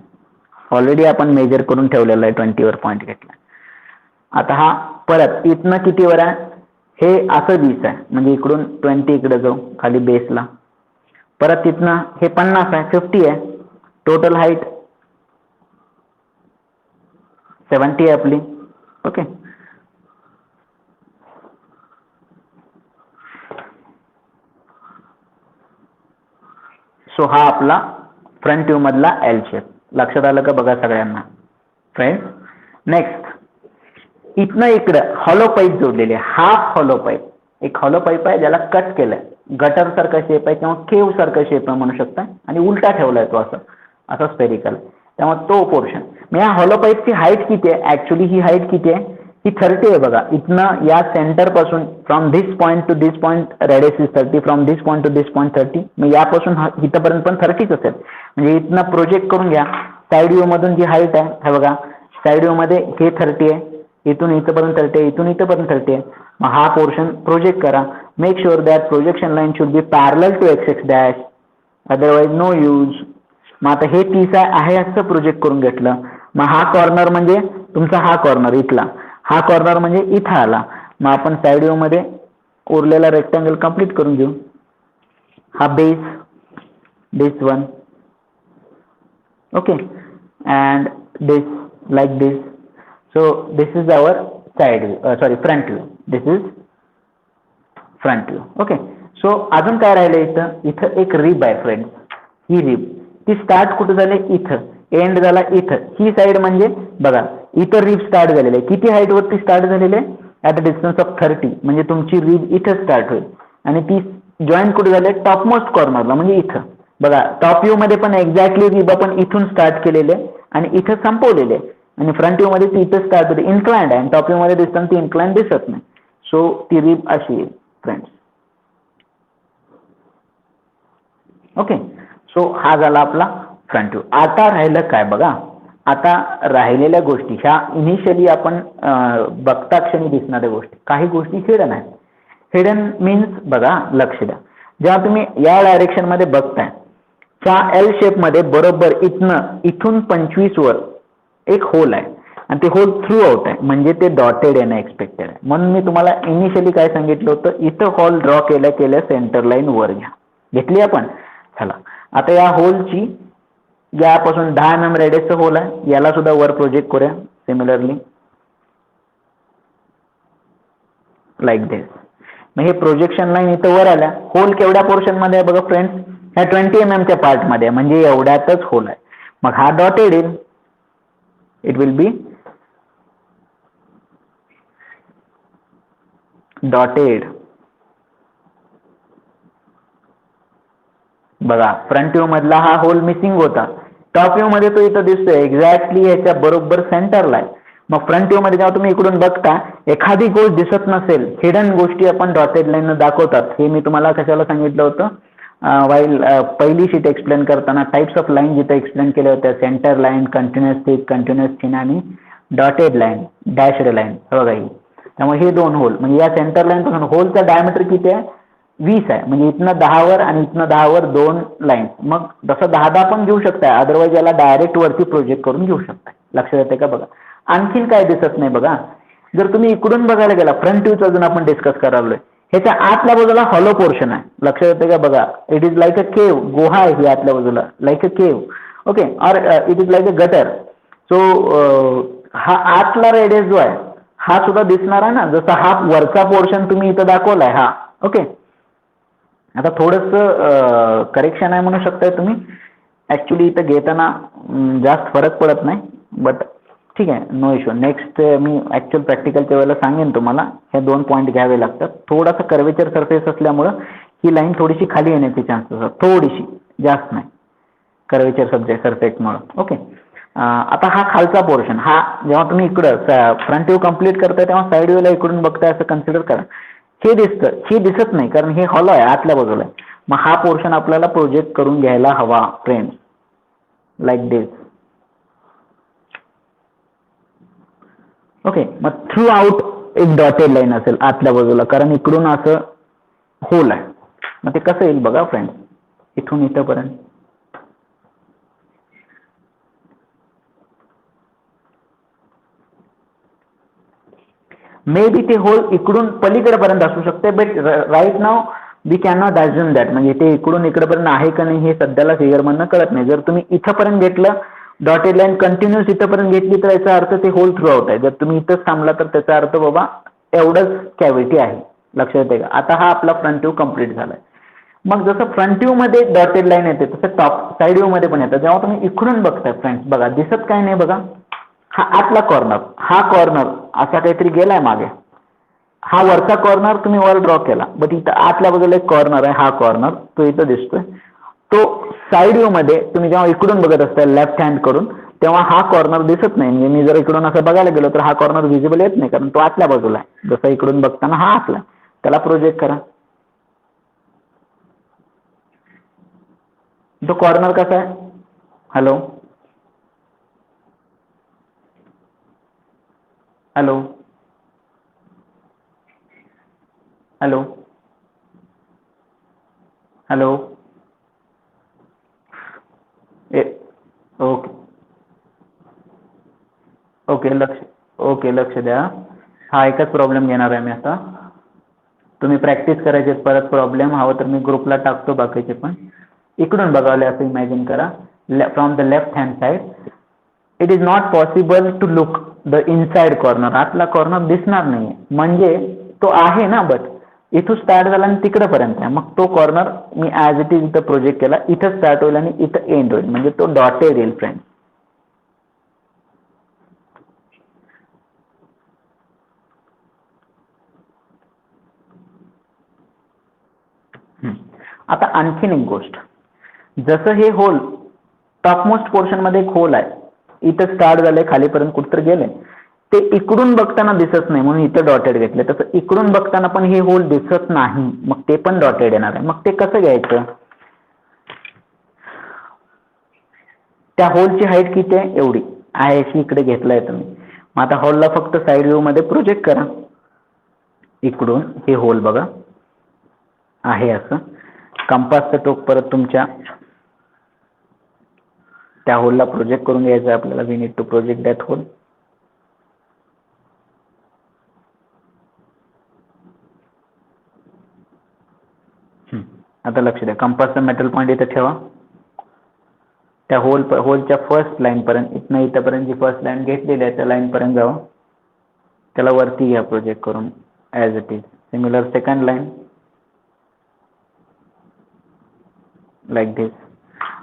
ऑलरेडी आपण मेजर करून ठेवलेलं आहे, 20 वर पॉईंट घेतला. आता हा परत इथनं कितीवर आहे, हे असं 20 आहे, म्हणजे इकडून 20 इकडे जाऊ खाली बेसला, परत तिथनं हे 50 आहे, 50 आहे, टोटल हाईट 70 आहे आपली. ओके, सो हा आपला फ्रंट व्ह्यू मधला एल शेप. लक्षात आलं का बघा सगळ्यांना फ्रेंड्स. नेक्स्ट इथनं इकडं हॉलो पाईप जोडलेले, हाफ हॉलो पाईप, एक हॉलो पाईप आहे ज्याला कट केलंय, गटर सारखा शेप आहे किंवा केव सारखा शेप आहे म्हणू शकता, आणि उलटा ठेवलाय तो असं स्पेरिकल, त्यामुळे तो पोर्शन. मग या हॉलो पाईपची हाईट किती आहे, ऍक्च्युली ही हाईट किती आहे, ही 30 आहे बघा. इथनं या सेंटर पासून from this point two this point radius is 30, from this point two this point 30, मग यापासून इथपर्यंत पण 30च असेल. म्हणजे इथनं प्रोजेक्ट करून घ्या, साइड व्ह्यू मधून जी हाईट आहे, हे बघा साइड व्ह्यू मध्ये हे 30 आहे, इथून इथपर्यंत 30 आहे, इथून इथपर्यंत 30 आहे. मग हा पोर्शन प्रोजेक्ट करा. Make sure that projection line should be parallel to X X dash, otherwise no use. मग आता हे 30 आहे असं प्रोजेक्ट करून घेतलं. मग हा कॉर्नर म्हणजे तुमचा हा कॉर्नर इथला, हा कॉर्नर म्हणजे इथं आला. मग आपण साइड व्ह्यू मध्ये उरलेला रेक्टँगल कम्प्लीट करून घेऊ. हा base, this one, okay, and this like this. So this is our side view, sorry front view, this is front view. Okay, so अजून काय राहिलं इथं, इथं एक रिब आहे फ्रेंड्स. ही रिब ती स्टार्ट कुठं झाले, इथं एंड झाला इथं. ही साइड म्हणजे बघा इथं रिब स्टार्ट झालेले आहे, किती हाईट वरती स्टार्ट झालेले आहे, ॲट अ डिस्टन्स ऑफ 30, म्हणजे तुमची रिब इथं स्टार्ट होईल. आणि ती जॉईंट कुठे झाले, टॉपमोस्ट कॉर्नरला, म्हणजे इथं. बघा टॉप व्ह्यू मध्ये पण एक्झॅक्टली रिब आपण इथून स्टार्ट केलेले आणि इथं संपवलेले, आणि फ्रंट व्ह्यू मध्ये ती इथं स्टार्ट होते, इन्क्लाइंड आहे, आणि टॉप व्ह्यू मध्ये दिसताना ती इन्क्लाइंड दिसत नाही. सो ती रिब अशी येईल फ्रेंड्स. ओके, सो हा झाला आपला फ्रंट व्ह्यू. आता राहिलं काय बघा, आता राहिलेल्या गोष्टी ह्या इनिशियली आपण बघता क्षणी दिसणाऱ्या गोष्टी, काही गोष्टी हिडन आहेत. हिडन मीन्स बघा लक्ष द्या, जेव्हा तुम्ही या डायरेक्शन मध्ये बघताय, त्या एल शेप मध्ये बरोबर इथून 25 वर एक होल आहे, आणि ते होल थ्रू आउट आहे, म्हणजे ते डॉटेड येणं एक्सपेक्टेड आहे. म्हणून मी तुम्हाला इनिशियली काय सांगितलं होतं, इथं हॉल ड्रॉ केल्या सेंटर लाईन वर घ्या, घेतली आपण. चला आता या होलची यापासून 10 mm रेडियसचं होल आहे, याला सुद्धा वर प्रोजेक्ट करूया सिमिलरली लाईक दिस. मग हे प्रोजेक्शन लाईन इथं वर आल्या. होल केवढ्या पोर्शन मध्ये आहे बघा फ्रेंड्स, ह्या 20 mm च्या पार्ट मध्ये, म्हणजे एवढ्यातच होल आहे. मग हा डॉटेड येईल, इट विल बी डॉटेड. बघा फ्रंट व्ह्यू मधला हा होल मिसिंग होता, टॉप व्ह्यू मध्ये तो इथं दिसतोय एक्झॅक्टली ह्याच्या बरोबर सेंटरला आहे. मग फ्रंट व्ह्यू मध्ये जेव्हा तुम्ही इकडून बघता एखादी गोष्ट दिसत नसेल, हिडन गोष्टी आपण डॉटेड लाईन दाखवतात. हे मी तुम्हाला कशाला सांगितलं होतं, वाईल पहिली शीट एक्सप्लेन करताना टाइप्स ऑफ लाईन जिथे एक्सप्लेन केल्या होत्या, centre line, continuous thick, continuous thin आणि डॉटेड लाईन, डॅशड लाईन. बघा ही, त्यामुळे हे दोन होल, म्हणजे या सेंटर लाईन पासून होलचा डायमीटर किती आहे, 20 आहे. म्हणजे इथनं 10 वर आणि इथनं 10 वर दोन लाईन. मग जसं 10 पण घेऊ शकताय, अदरवाईज याला डायरेक्ट वरती प्रोजेक्ट करून घेऊ शकताय. लक्षात येते का बघा. आणखीन काय दिसत नाही बघा, जर तुम्ही इकडून बघायला गेला, फ्रंट व्ह्यूचा अजून आपण डिस्कस करालोय, ह्याच्या आतल्या बाजूला हॉलो पोर्शन आहे. लक्षात येते का बघा, इट इज लाईक अ केव, गुहा आहे ही आतल्या बाजूला, लाईक अ केव. Okay, or it is like a gutter. So हा आतला रेडियस जो आहे हा सुद्धा दिसणार आहे ना, जसा हा वरचा पोर्शन तुम्ही इथं दाखवलाय हा. ओके, आता थोडंसं करेक्शन आहे म्हणू शकताय तुम्ही, ऍक्च्युली इथं घेताना जास्त फरक पडत नाही, बट ठीक आहे, नो इश्यू. नेक्स्ट मी ऍक्च्युअल प्रॅक्टिकलच्या वेळेला सांगेन तुम्हाला, हे 2 पॉईंट घ्यावे लागतात. थोडासा कर्वेचर सरफेस असल्यामुळं ही लाईन थोडीशी खाली येण्याची चान्सेस असतात, थोडीशी, जास्त नाही, कर्वेचर सरफेसमुळं. ओके, आता हा खालचा पोर्शन, हा जेव्हा तुम्ही इकडं फ्रंट व्ह्यू कम्प्लीट करताय तेव्हा साईड व्ह्यूला इकडून बघताय असं कन्सिडर करा. हे दिसतं, हे दिसत नाही कारण हे हॉलो आहे, आतल्या बाजूला आहे. मग हा पोर्शन आपल्याला प्रोजेक्ट करून घ्यायला हवा फ्रेंड्स, लाईक दिस. ओके, मग थ्रू आउट एक डॉटेड लाईन असेल आतल्या बाजूला, कारण इकडून असं होल आहे. मग ते कसं येईल बघा फ्रेंड्स, इथून इथंपर्यंत. मे बी ते होल इकडून पलीकडेपर्यंत असू शकते, but right now we can not assume that. म्हणजे ते इकडून इकडेपर्यंत आहे का नाही हे सध्याला फिगर मधनं कळत नाही. जर तुम्ही इथंपर्यंत घेतलं, डॉटेड लाईन कंटिन्युअस इथंपर्यंत घेतली, तर याचा अर्थ ते होल थ्रू आउट आहे. जर तुम्ही इथंच थांबला तर त्याचा अर्थ बाबा एवढंच कॅव्हिटी आहे. लक्षात येते का. आता हा आपला फ्रंट व्ह्यू कम्प्लीट झालाय. मग जसं फ्रंट व्ह्यू मध्ये डॉटेड लाईन येते तसं टॉप साईड व्ह्यू मध्ये पण येतं. जेव्हा तुम्ही इकडून बघताय फ्रेंड्स, बघा दिसत काय नाही बघा, हा आतला कॉर्नर, हा कॉर्नर असा काहीतरी गेलाय मागे, हा वरचा कॉर्नर तुम्ही वर ड्रॉ केला, बट इथं आतल्या बाजूला एक कॉर्नर आहे, हा कॉर्नर तो इथं दिसतोय. तो साईड व्ह्यू मध्ये तुम्ही जेव्हा इकडून बघत असता लेफ्ट हँड करून, तेव्हा हा कॉर्नर दिसत नाही. म्हणजे मी जर इकडून असं बघायला गेलो तर हा कॉर्नर व्हिजिबल येत नाही, कारण तो आतल्या बाजूला आहे. जसं इकडून बघताना हा आतला, त्याला प्रोजेक्ट करा. तो कॉर्नर कसा आहे, hello hello hello hello, okay okay, लक्ष द्या. हा एकच प्रॉब्लेम घेणार आहे मी आता, तुम्ही प्रॅक्टिस करायचे परत. प्रॉब्लेम हवं तर मी ग्रुपला टाकतो बाकीचे पण. इकडून बघावले असं इमॅजिन करा, from the left hand side. It is not possible to look the inside corner. आतला कॉर्नर दिसणार नाही, म्हणजे तो आहे ना, बट इथून स्टार्ट झाला आणि तिकडेपर्यंत आहे. मग तो corner me as it is इथं प्रोजेक्ट केला, इथं स्टार्ट होईल आणि इथं एंड होईल, म्हणजे तो डॉटेड येईल फ्रेंड. आता आणखीन एक गोष्ट, जसं हे होल टॉपमोस्ट पोर्शन मध्ये एक होल आहे, इथं स्टार्ट झालंय, खालीपर्यंत कुठतर गेलंय, ते इकडून बघताना दिसत नाही म्हणून इथं डॉटेड घेतलं. तसं इकडून बघताना पण हे होल दिसत नाही, मग ते पण डॉटेड येणार आहे. मग ते कसं घ्यायचं, त्या होलची हाईट किती आहे, एवढी आहे अशी इकडे घेतलाय तुम्ही. मग आता होलला फक्त साईड व्ह्यू मध्ये प्रोजेक्ट करा. इकडून हे होल बघा आहे असं, कंपासचं टोक परत तुमच्या त्या होलला प्रोजेक्ट करून घ्यायचं आहे आपल्याला. We need to project that hole. आता लक्ष द्या, कंपासचा मेटल पॉईंट इथे ठेवा. त्या होलच्या फर्स्ट लाईन पर्यंत इथनं इथपर्यंत जी फर्स्ट लाईन घेतलेली आहे त्या लाईन पर्यंत जावं, त्याला वरती घ्या प्रोजेक्ट करून as it is. Similar second line like this,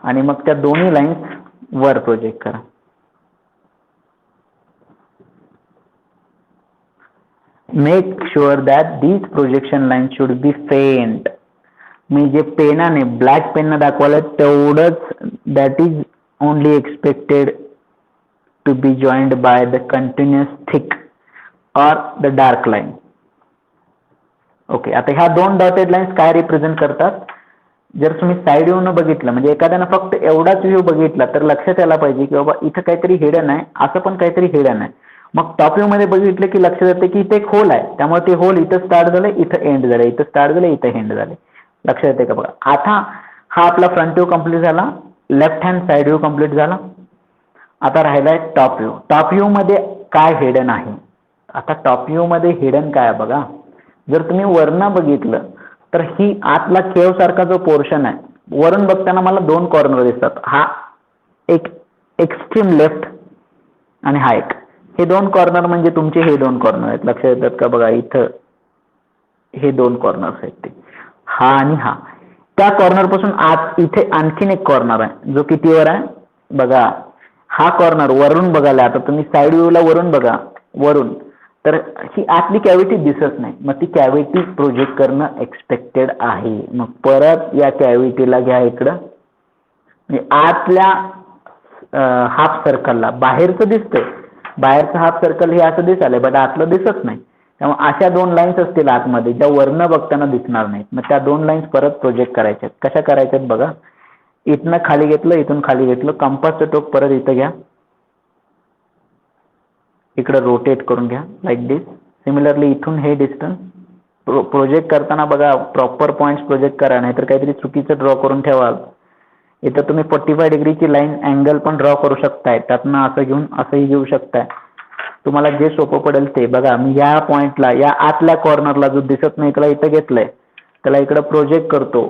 आणि मग त्या दोन्ही लाईन्स वर प्रोजेक्ट करा. Make sure that these projection line should be faint. मी जे पेनाने ब्लॅक पेननं दाखवलं तेवढंच, that is only expected to be joined by the continuous thick or the dark line. Okay, आता ह्या दोन डॉटेड लाईन्स काय रिप्रेझेंट करतात? जर तुम्ही साईड व्ह्यूनं बघितलं, म्हणजे एखाद्यानं फक्त एवढाच व्ह्यू बघितला तर लक्षात यायला पाहिजे की बाबा इथं काहीतरी हिडन आहे, असं पण काहीतरी हिडन आहे. मग टॉप व्ह्यू मध्ये बघितलं की लक्षात येतं की इथे एक होल आहे, त्यामुळे ते होल इथं स्टार्ट झालं, इथं एंड झालं, इथं स्टार्ट झालं, इथं एंड झाले. लक्षात येते का बघा? आता हा आपला फ्रंट व्ह्यू कम्प्लीट झाला, left hand side view complete झाला. आता राहिलाय टॉप व्ह्यू. टॉप व्ह्यू मध्ये काय हिडन आहे? आता टॉप व्ह्यू मध्ये हिडन काय आहे बघा, जर तुम्ही वरनं बघितलं तर ही आतला केव सारखा जो पोर्शन आहे, वरून बघताना मला दोन कॉर्नर दिसतात. हा एक एक्स्ट्रीम लेफ्ट आणि हा एक, हे दोन कॉर्नर म्हणजे तुमचे हे दोन कॉर्नर आहेत. लक्षात येतात का बघा? इथं हे दोन कॉर्नर्स आहेत ते, हा आणि हा. त्या कॉर्नर पासून आत इथे आणखीन एक कॉर्नर आहे जो कितीवर आहे बघा, हा कॉर्नर वरून बघायला. आता तुम्ही साईड व्ह्यूला वरून बघा, वरून तर ही आतली कॅव्हिटी दिसत नाही, मग ती कॅव्हिटी प्रोजेक्ट करणं एक्सपेक्टेड आहे. मग परत या कॅव्हिटीला घ्या इकडं, म्हणजे आतल्या हाफ सर्कलला, बाहेरचं दिसतंय, बाहेरचं हाफ सर्कल हे असं दिसायलंय बट आतलं दिसत नाही. त्यामुळे अशा दोन लाईन्स असतील आतमध्ये ज्या वरनं बघताना दिसणार नाहीत. मग त्या दोन लाईन्स परत प्रोजेक्ट करायच्यात. कशा करायच्यात बघा, इथनं खाली घेतलं, इथून खाली घेतलं, कंपासचं टोक परत इथं घ्या, इकडं रोटेट करून घ्या लाईक दिस. सिमिलरली इथून हे डिस्टन्स प्रोजेक्ट करताना बघा प्रॉपर पॉईंट्स प्रोजेक्ट करा, नाहीतर काहीतरी चुकीचं ड्रॉ करून ठेवाल. इथं तुम्ही 45 डिग्रीची लाईन अँगल पण ड्रॉ करू शकताय, त्यातनं असं घेऊन असंही घेऊ शकताय, तुम्हाला जे सोपं पडेल ते. बघा मी या पॉईंटला, या आतल्या कॉर्नरला जो दिसत नाही त्याला इथं घेतलंय, त्याला इकडं प्रोजेक्ट करतो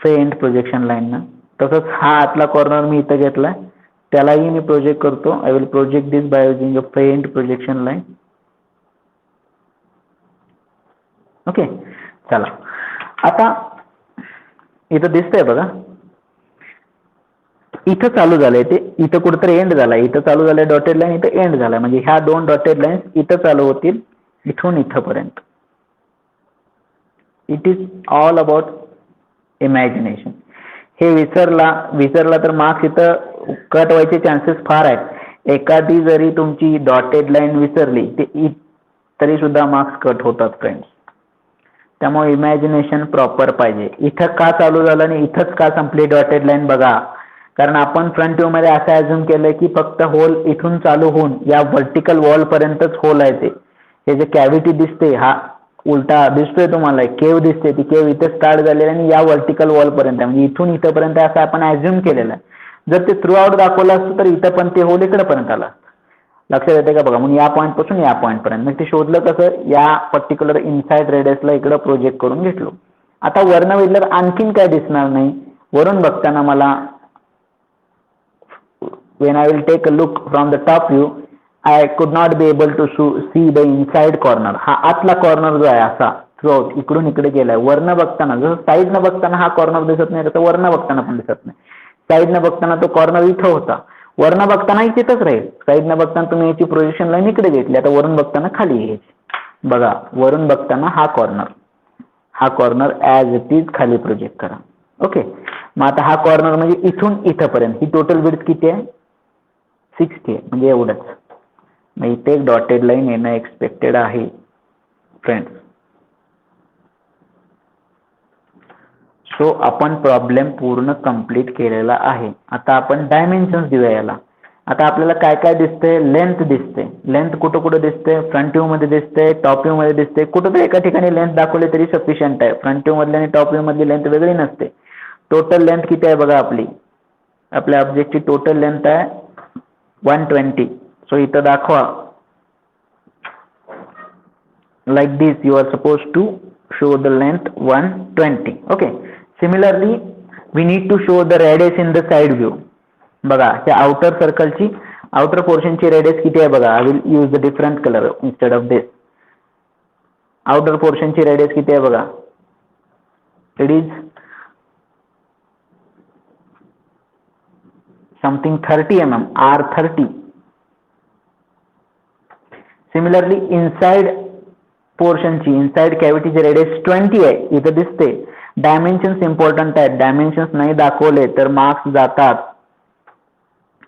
फेंट प्रोजेक्शन लाईननं. तसंच हा आतला कॉर्नर मी इथं घेतलाय, त्यालाही मी प्रोजेक्ट करतो. I will project this by using a faint projection line. Okay, चला आता इथं दिसतंय बघा, इथं चालू झालंय ते, इथं कुठेतरी एंड झालाय, इथं चालू झालंय डॉटेड लाईन, इथं एंड झालाय. म्हणजे ह्या दोन डॉटेड लाईन्स इथं चालू होतील, इथून इथंपर्यंत. It is all about imagination. हे विसरला तर मार्क्स इथं कट व्हायचे चान्सेस फार आहेत. एखादी जरी तुमची डॉटेड लाईन विसरली तरी सुद्धा मार्क्स कट होतात फ्रेंड्स. त्यामुळे इमॅजिनेशन प्रॉपर पाहिजे. इथं का चालू झालं आणि इथंच का संपली डॉटेड लाईन बघा, कारण आपण फ्रंट व्ह्यू मध्ये असं अज्युम केलंय की फक्त होल इथून चालू होऊन या व्हर्टिकल वॉल पर्यंतच होल आहे ते. हे जे कॅव्हिटी दिसते हा उलटा दिसतोय तुम्हाला, केव दिसते, ती केव इथे स्टार्ट झालेली आणि या व्हर्टिकल वॉल पर्यंत, म्हणजे इथून इथपर्यंत असं आपण अज्युम केलेलं आहे. जर ते थ्रू आउट दाखवलं असतं तर इथं पण ते होल इकडे पर्यंत आला. लक्षात येते का बघा, म्हणून या पॉईंट पासून या पॉईंट पर्यंत. मग ते शोधलं कसं, या पर्टिक्युलर इनसाइड रेडियसला इकडं प्रोजेक्ट करून घेतलो. आता वरनं बघितलं आणखीन काय दिसणार नाही. वरून बघताना मला when I will take a look from the top view, I could not be able to see the inside corner. हा आतला कॉर्नर जो आहे असा थ्रूआउट इकडून इकडे गेलाय. वरनं बघताना, जसं साईडनं बघताना हा कॉर्नर दिसत नाही तसं वरनं बघताना पण दिसत नाही. साईडनं बघताना तो कॉर्नर इथं होता, वरनं बघतानाही तिथंच राहील. साईडनं बघताना तुम्ही याची प्रोजेक्शन लाईन इकडे घेतली, आता वरून बघताना खाली घ्यायची. बघा वरून बघताना हा कॉर्नर ॲज इट इज खाली प्रोजेक्ट करा. ओके, मग आता हा कॉर्नर म्हणजे इथून इथंपर्यंत ही टोटल विड्थ किती आहे? 60 आहे, म्हणजे एवढंच. मग इथे एक डॉटेड लाईन येणं एक्सपेक्टेड आहे फ्रेंड्स. सो आपण प्रॉब्लेम पूर्ण कंप्लीट केलेला आहे. आता आपण डायमेन्शन्स देऊया याला. आता आपल्याला काय काय दिसतंय? लेंथ दिसते. लेंथ कुठं कुठं दिसते? फ्रंट व्ह्यू मध्ये दिसते, टॉप व्ह्यू मध्ये दिसते. कुठं तरी एका ठिकाणी लेंथ दाखवली तरी सफिशियंट आहे. फ्रंट व्ह्यू मधली आणि टॉप व्ह्यू मधली लेंथ वेगळी नसते. टोटल लेंथ किती आहे बघा, आपल्या ऑब्जेक्टची टोटल लेंथ आहे 120. सो इथं दाखवा like this, you are supposed to show the length 120. okay, similarly we need to show the radius in the side view. बघा ह्या आउटर सर्कलची आउटर पोर्शनची रेडियस किती आहे बघा. I will use the different colour instead of this. Outer पोर्शनची radius किती आहे बघा. इट इज something 30 mm, R30. Similarly inside portion ची inside cavity ची radius 20 आहे इथं दिसते. डायमेन्शन्स इम्पॉर्टंट आहेत. डायमेन्शन्स नाही दाखवले तर मार्क्स जातात.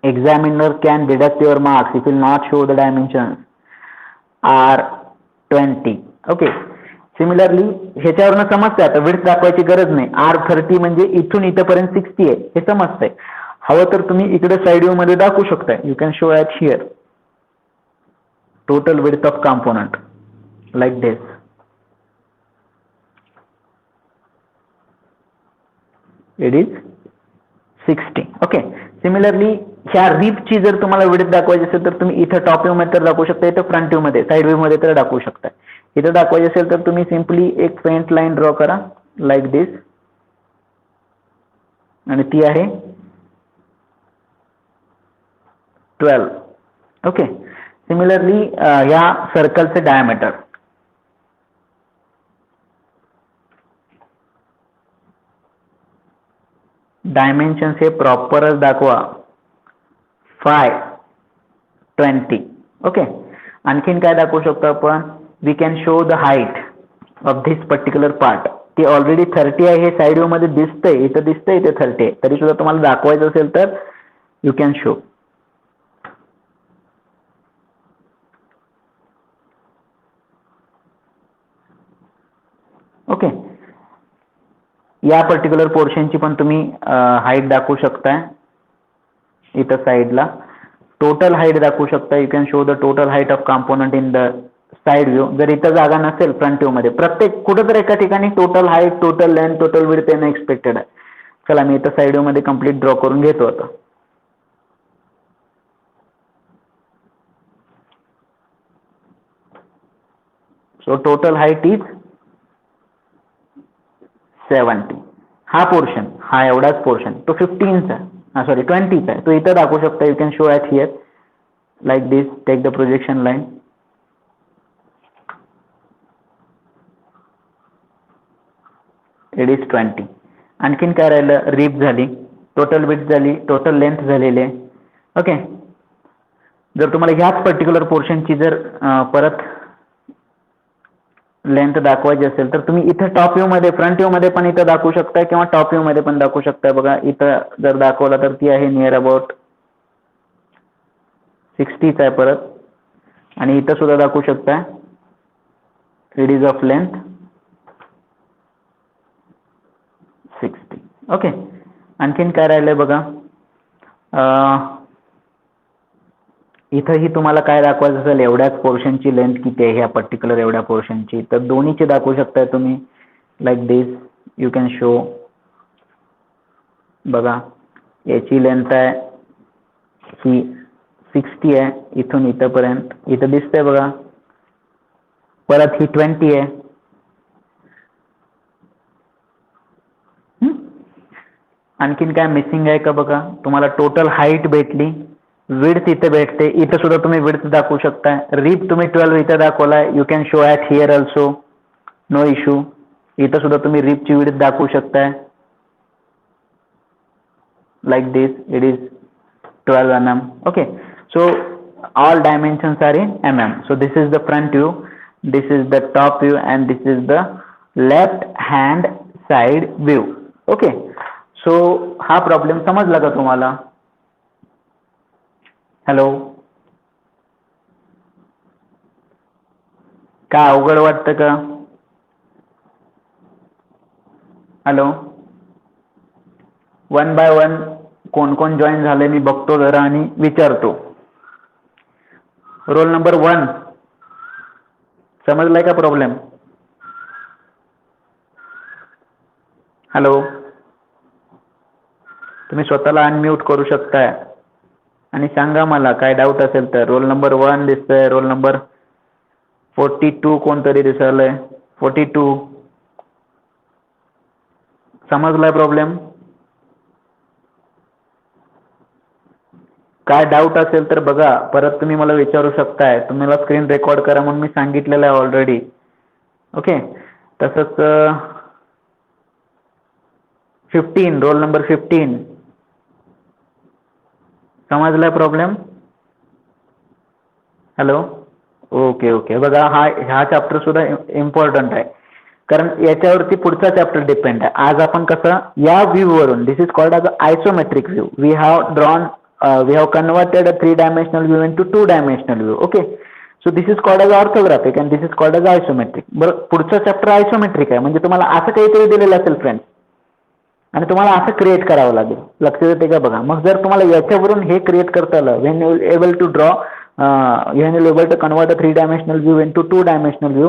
Examiner can deduct your marks if will not show the dimensions. R20. Okay. Similarly ह्याच्यावरनं समजतंय आता विड्थ दाखवायची गरज नाही. R30 म्हणजे इथून इथपर्यंत 60 आहे हे समजतंय. हवं तर तुम्ही इकडे साइड व्ह्यू मध्ये दाखवू शकताय. You can show at here total width of component like this. It is 60. Okay. Similarly ह्या रिपची जर तुम्हाला विड्थ दाखवायची असेल तर तुम्ही इथं टॉप व्ह्यू मध्ये तर दाखवू शकता, इथं फ्रंट व्ह्यू मध्ये साइड व्ह्यू मध्ये तर दाखवू शकता. इथं दाखवायची असेल तर तुम्ही सिम्पली एक फेंट लाईन ड्रॉ करा लाईक दिस आणि ती आहे 12. ओके. सिमिलरली या सर्कलचे डायमीटर डायमेन्शन्स हे प्रॉपरच दाखवा. 520. ओके. आणखीन काय दाखवू शकतो आपण. We can show the height of this particular part. ती ऑलरेडी 30 आहे हे साइड व्ह्यू मध्ये दिसतंय, इथं दिसतंय, इथे 30 आहे. तरी सुद्धा तुम्हाला दाखवायचं असेल तर यू कॅन शो. ओके. या पर्टिक्युलर पोर्शनची पण तुम्ही हाईट दाखवू शकताय. इथं साईडला टोटल हाईट दाखवू शकता. You can show the total height of component in the side view. जर इथं जागा नसेल फ्रंट व्ह्यू मध्ये प्रत्येक कुठेतरी एका ठिकाणी total height, total length, total width येणं एक्सपेक्टेड आहे. चला मी इथं साइड व्ह्यू मध्ये कम्प्लीट ड्रॉ करून घेतो आता. So total height is 70. हा पोर्शन, हा एवढाच पोर्शन तो 15चा आहे, सॉरी 20चा आहे. तो इथं दाखवू शकता. You can show at here like this. Take the projection line. It is 20. आणखीन काय राहिलं. रिप झाली, टोटल विड्थ झाली, टोटल लेंथ झालेली आहे. ओके. जर तुम्हाला ह्याच पर्टिक्युलर पोर्शनची जर परत लेंथ दाखवायची असेल तर तुम्ही इथं टॉप व्ह्यू मध्ये, फ्रंट व्ह्यू मध्ये पण इथं दाखवू शकताय किंवा टॉप व्ह्यू मध्ये पण दाखवू शकताय. बघा इथं जर दाखवला तर ती आहे नियर अबाउट 60च आहे परत. आणि इथं सुद्धा दाखवू शकताय. It is of length 60. Okay. आणखीन काय राहिलंय बघा. इथंही तुम्हाला काय दाखवायचं असेल एवढ्याच पोर्शनची लेंथ किती आहे ह्या पर्टिक्युलर एवढ्या पोर्शनची तर दोन्हीची दाखवू शकताय तुम्ही like this. You can show. बघा याची लेंथ आहे ही 60 आहे इथून इथंपर्यंत. इथं दिसतंय बघा. परत ही 20 आहे. आणखीन काय मिसिंग आहे का बघा. तुम्हाला टोटल हाईट भेटली, विड्थ इथे भेटते, इथं सुद्धा तुम्ही विड्थ दाखवू शकताय. रिप तुम्ही 12 इथं दाखवलाय. You can show at here also, no issue. इथं सुद्धा तुम्ही रिपची विड्थ दाखवू शकताय like this. It is 12 mm. Okay. So all dimensions are in mm. So this is the front view, this is the top view and this is the left hand side view. Okay. So हा problem समजला का तुम्हाला. Hello. काय अवघड वाटतं का. Hello. 1 by 1 कोण कोण जॉईन झाले मी बघतो जरा आणि विचारतो. रोल नंबर 1 समजलाय का प्रॉब्लेम. हॅलो. तुम्ही स्वतःला अनम्यूट करू शकताय आणि सांगा मला काय डाऊट असेल तर. रोल नंबर 1 दिसतंय. रोल नंबर 42 कोणतरी दिसलंय. 42 समजलाय प्रॉब्लेम. काय डाऊट असेल तर बघा, परत तुम्ही मला विचारू शकताय. तुम्हाला स्क्रीन रेकॉर्ड करा म्हणून मी सांगितलेलं आहे ऑलरेडी. ओके. तसंच 15, रोल नंबर 15. समजलाय प्रॉब्लेम? हॅलो. Okay okay. बघा हा चॅप्टर सुद्धा इम्पॉर्टंट आहे, कारण याच्यावरती पुढचा चॅप्टर डिपेंड आहे. आज आपण कसं या व्ह्यू वरून, this is called as a isometric view, we have converted a 3-dimensional view into 2-dimensional view. Okay. So this is called as orthographic and this is called as isometric. बरं, पुढचा chapter isometric आहे, म्हणजे तुम्हाला असं काहीतरी दिलेलं असेल friends आणि तुम्हाला असं क्रिएट करावं लागेल. लक्ष देते का बघा. मग जर तुम्हाला याच्यावरून हे क्रिएट करता आलं, when you able to draw, when you able to convert a 3-dimensional view into 2-dimensional view,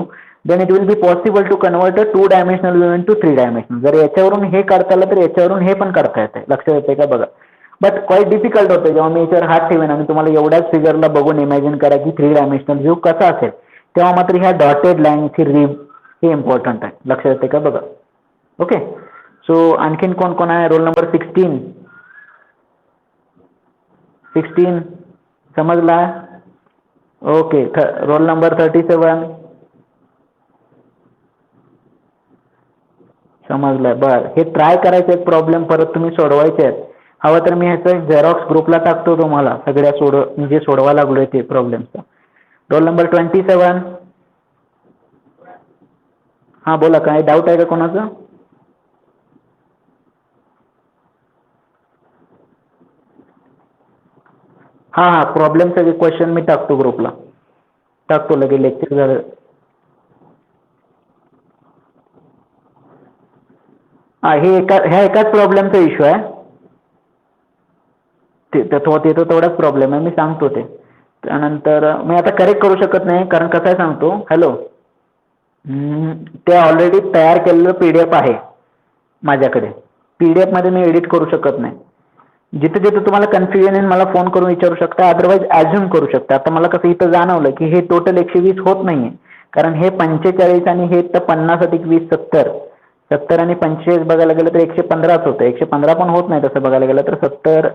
then it will be possible to convert a 2-dimensional view into 3-dimensional. जर याच्यावरून हे काढता आलं तर याच्यावरून हे पण करता येते. लक्षात येते का बघा. बट क्वाईट डिफिकल्ट होते जेव्हा मी याच्यावर हात ठेवेन आणि तुम्हाला एवढ्याच फिगरला बघून इमॅजिन करा की 3-dimensional व्ह्यू कसा असेल, तेव्हा मात्र ह्या डॉटेड लाईनची रिब हे इम्पॉर्टंट आहे. लक्षात येते का बघा. ओके. सो आणखीन कोण कोण आहे? रोल नंबर 16 समजला? ओके. Roll number 37 समजलाय. बर, हे ट्राय करायचे आहेत, प्रॉब्लेम परत तुम्ही सोडवायचे आहेत. हवं तर मी ह्याचं झेरॉक्स ग्रुपला टाकतो तुम्हाला, सगळ्या म्हणजे सोडवा लागलोय ते प्रॉब्लेमचा. Roll number 27. हां बोला, काय डाऊट आहे का कोणाचं? हां प्रॉब्लेम सगळे क्वेश्चन मी टाकतो ग्रुपला, टाकतो लगेच लेक्चर झालं. हां, ह्या एकाच प्रॉब्लेमचा इश्यू आहे. ते तर तेवढाच प्रॉब्लेम आहे, मी सांगतो ते. त्यानंतर मी आता करेक्ट करू शकत नाही, कारण कसं आहे सांगतो. हॅलो. ते ऑलरेडी तयार केलेलं PDF आहे माझ्याकडे. PDF मध्ये मी एडिट करू शकत नाही. जिथे जिथे तुम्हाला कन्फ्युजन येईल मला फोन करून विचारू शकता, अदरवाईज ॲझ्युम करू शकता. आता मला कसं इथं जाणवलं की हे टोटल 120 होत नाहीये, कारण हे 45 आणि हे तर 50 अधिक 20 70 आणि 45 बघायला गेलं तर 115च होतं. 115 पण होत नाही तसं बघायला गेलं तर. 70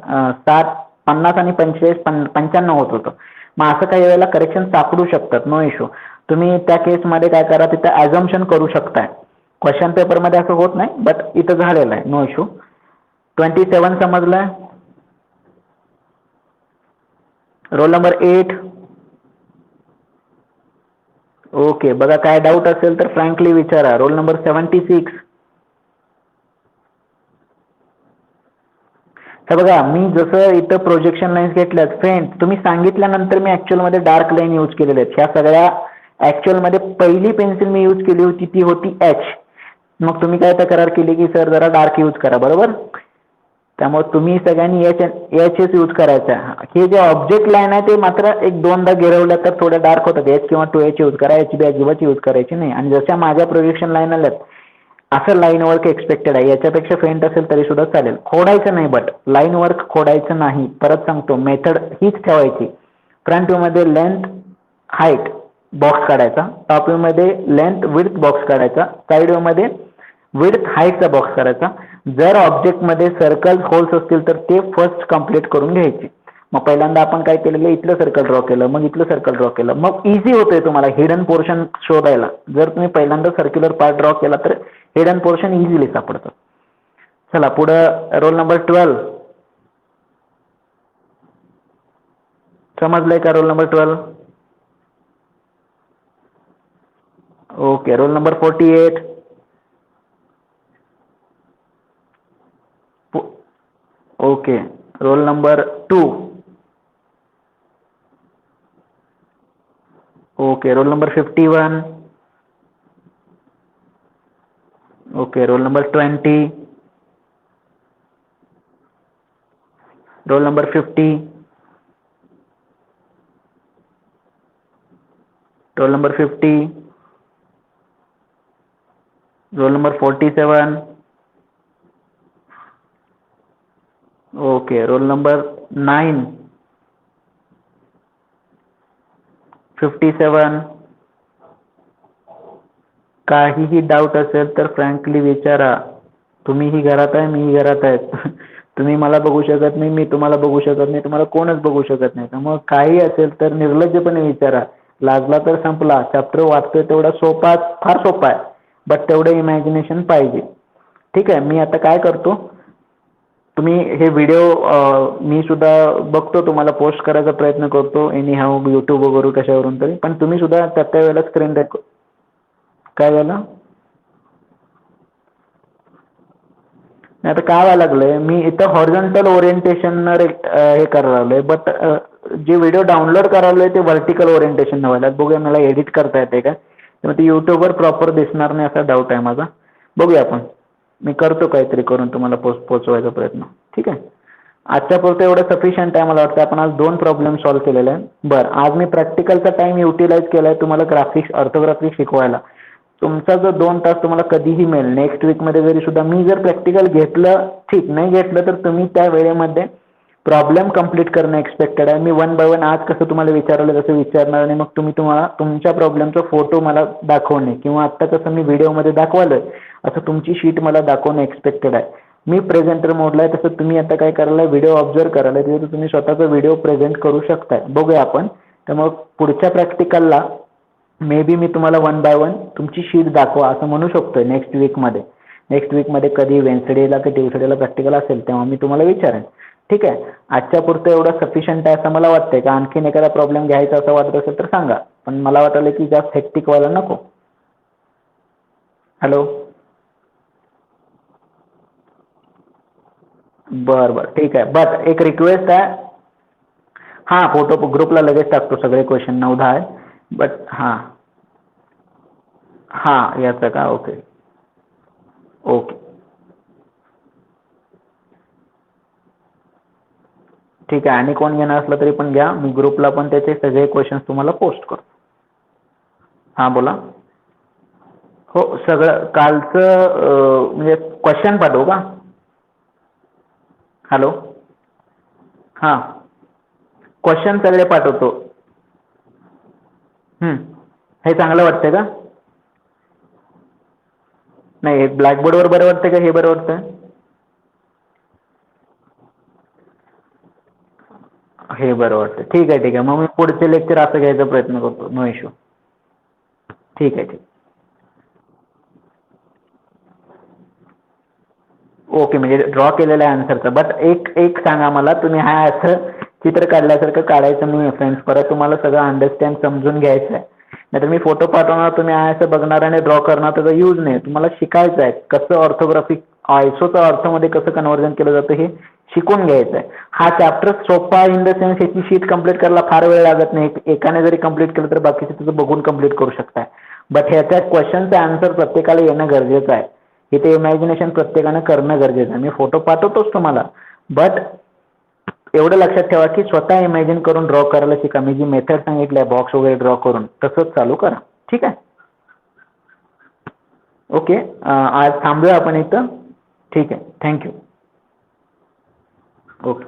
60 50 आणि 45 95 होत होतं. मग असं काही वेळेला करेक्शन सापडू शकतात, नो इश्यू. तुम्ही त्या केसमध्ये काय करा, तिथं ॲझम्पशन करू शकताय. क्वेश्चन पेपरमध्ये असं होत नाही, बट इथं झालेलं आहे, नो इश्यू. 27 समजलाय? Roll number 8. ओके. बघा, काय डाऊट असेल तर फ्रँकली विचारा. Roll number 76. हे बघा, मी जसं इथं प्रोजेक्शन लाईन्स घेतल्यात फ्रेंड, तुम्ही सांगितल्यानंतर मी ॲक्च्युअलमध्ये डार्क लाईन यूज केलेल्या आहेत. ह्या सगळ्या ॲक्च्युअलमध्ये पहिली पेन्सिल मी यूज केली होती ती होती H. मग तुम्ही काय तक्रार केली की सर जरा डार्क यूज करा, बरोबर. त्यामुळे तुम्ही सगळ्यांनी एचच यूज करायचा. हे जे ऑब्जेक्ट लाईन आहे ते मात्र एक दोनदा गिरवल्या तर थोड्या डार्क होतात. H किंवा 2H यूज करा, HB अजिबात यूज करायची नाही. आणि जशा माझ्या प्रोजेक्शन लाईन आल्यात असं लाईन वर्क एक्सपेक्टेड आहे. याच्यापेक्षा फेंट असेल तरी सुद्धा चालेल, खोडायचं नाही. बट लाईन वर्क खोडायचं नाही. परत सांगतो, मेथड हीच ठेवायची. फ्रंट व्ह्यू मध्ये लेंथ हाईट बॉक्स काढायचा, टॉप व्ह्यू मध्ये लेंथ विड्थ बॉक्स काढायचा, साईड व्ह्यू मध्ये विड्थ हाईटचा बॉक्स करायचा. जर ऑब्जेक्ट मध्ये सर्कल होल्स असतील तर ते फर्स्ट कंप्लीट करून घ्यायचे. मग पहिल्यांदा आपण काय केलेलं, इथलं सर्कल ड्रॉ केलं, मग इथलं सर्कल ड्रॉ केलं. मग इझी होतंय तुम्हाला हिडन पोर्शन शोधायला. जर तुम्ही पहिल्यांदा सर्क्युलर पार्ट ड्रॉ केला तर हिडन पोर्शन इझिली सापडतं. चला पुढं, रोल नंबर 12. समजलंय का roll number 12? Okay. Roll number 48. Okay. Roll number 2. Okay. Roll number 51. Okay. Roll number 20. Roll number 50. Roll number 50. Roll number 47. Okay. Roll number 9. 57. काहीही doubt असेल तर frankly विचारा. तुम्हीही घरात आहे, मीही घरात आहे. तुम्ही मला बघू शकत नाही, मी तुम्हाला बघू शकत नाही, तुम्हाला कोणच बघू शकत नाही. त्यामुळे काही असेल तर निर्लज्जपणे विचारा. लाजला तर संपला. चॅप्टर वाचतोय तेवढा सोपा, फार सोपा आहे, बट तेवढं इमॅजिनेशन पाहिजे. ठीक आहे, मी आता काय करतो, तुम्ही हे व्हिडिओ मी सुद्धा बघतो, तुम्हाला पोस्ट करायचा प्रयत्न करतो एनी हाऊ यूट्यूब वगैरे कशावरून तरी, पण तुम्ही सुद्धा त्या वेळेला स्क्रीन रेकॉर्ड. काय झालं? आता काय व्हायला लागलंय, मी इथं हॉरिझॉन्टल ओरिएंटेशन हे करायला लागलोय, बट जे व्हिडिओ डाउनलोड करायला ते व्हर्टिकल ओरिएंटेशन व्हायला. बघूया मला एडिट करता येते का, मग ते युट्यूबवर प्रॉपर दिसणार नाही असा डाऊट आहे माझा. बघूया आपण, मी करतो काहीतरी करून तुम्हाला पोचवायचा प्रयत्न. ठीक आहे, आजच्या पुरतं एवढं सफिशियंट आहे मला वाटतं. आपण आज 2 प्रॉब्लेम सॉल्व्ह केलेले आहे. बरं, आज मी प्रॅक्टिकलचा टाइम युटिलाइज केलाय तुम्हाला ग्राफिक्स ऑर्थोग्राफिक शिकवायला. तुमचा जो 2 तास तुम्हाला कधीही मिळेल नेक्स्ट वीकमध्ये जरी सुद्धा, मी जर प्रॅक्टिकल घेतलं ठीक, नाही घेतलं तर तुम्ही त्या वेळेमध्ये प्रॉब्लेम कंप्लीट करणं एक्सपेक्टेड आहे. मी 1 बाय 1 आज कसं तुम्हाला विचारलं तसं विचारणार आणि मग तुम्हाला तुमच्या प्रॉब्लेमचा फोटो मला दाखवणे, किंवा आत्ता कसं मी व्हिडिओमध्ये दाखवलं असं तुमची शीट मला दाखवणं एक्सपेक्टेड आहे. मी प्रेझेंटर मोडला आहे, तसं तुम्ही आता काय करायला, व्हिडिओ ऑब्झर्व करायला, तिथे तुम्ही स्वतःचा व्हिडिओ प्रेझेंट करू शकताय. बघूया आपण. त्यामुळे पुढच्या प्रॅक्टिकलला मे बी मी तुम्हाला 1 बाय 1 तुमची शीट दाखवा असं म्हणू शकतोय नेक्स्ट वीकमध्ये कधी वेन्सडेला की ट्युसडेला प्रॅक्टिकल असेल तेव्हा मी तुम्हाला विचारेन. ठीक आहे, आजच्या पुरतं एवढं सफिशियंट आहे असं मला वाटतंय. का आणखीन एखादा प्रॉब्लेम घ्यायचा असं वाटत असेल तर सांगा, पण मला वाटलं की जास्त हेक्टिक व्हायला नको. हॅलो, बरं ठीक आहे, बट एक रिक्वेस्ट आहे. हां, फोटो ग्रुपला लगेच टाकतो, सगळे क्वेश्चन 9-10 आहे. बट हां याचं का, ओके ओके ठीक आहे. आणि कोण घेणार असलं तरी पण घ्या, मी ग्रुपला पण त्याचे सगळे क्वेश्चन्स तुम्हाला पोस्ट करतो. हां बोला. हो, सगळं कालचं म्हणजे क्वेश्चन पाठवू का? हॅलो, हां, क्वेश्चन सगळे पाठवतो. हे चांगलं वाटतं का? नाही, हे ब्लॅकबोर्डवर बरं वाटतं का हे बरं वाटतं? हे बरं वाटतं. ठीक आहे, मग मी पुढचे लेक्चर असं घ्यायचा प्रयत्न करतो. No issue. ठीक आहे. ओके, म्हणजे ड्रॉ केलेला आहे आन्सरचा. बट एक सांगा मला, तुम्ही हा असं चित्र काढल्यासारखं काढायचं नाही फ्रेंड्स, परत तुम्हाला सगळं अंडरस्टँड समजून घ्यायचं आहे. नाहीतर मी फोटो पाठवणार, तुम्ही असं बघणार आणि ड्रॉ करणार, त्याचा यूज नाही. तुम्हाला शिकायचं आहे कसं ऑर्थोग्राफिक आयसोचं अर्थमध्ये कसं कन्व्हर्जन केलं जातं हे शिकून घ्यायचं आहे. हा चॅप्टर सोपा इन द सेन्स ह्याची शीट कंप्लीट करायला फार वेळ लागत नाही. एकाने जरी कंप्लीट केलं तर बाकीचे तुझं बघून कंप्लीट करू शकताय. बट ह्याच्या क्वेश्चनचं आन्सर प्रत्येकाला येणं गरजेचं आहे. इथे इमॅजिनेशन प्रत्येकानं करणं गरजेचं आहे. मी फोटो पाठवतोच तुम्हाला, बट एवढं लक्षात ठेवा की स्वतः इमॅजिन करून ड्रॉ करायला शिका. मी जी मेथड सांगितली आहे बॉक्स वगैरे ड्रॉ करून, तसंच चालू करा. ठीक आहे, ओके. आज थांबूया आपण इथं. ठीक आहे, थँक्यू. ओके.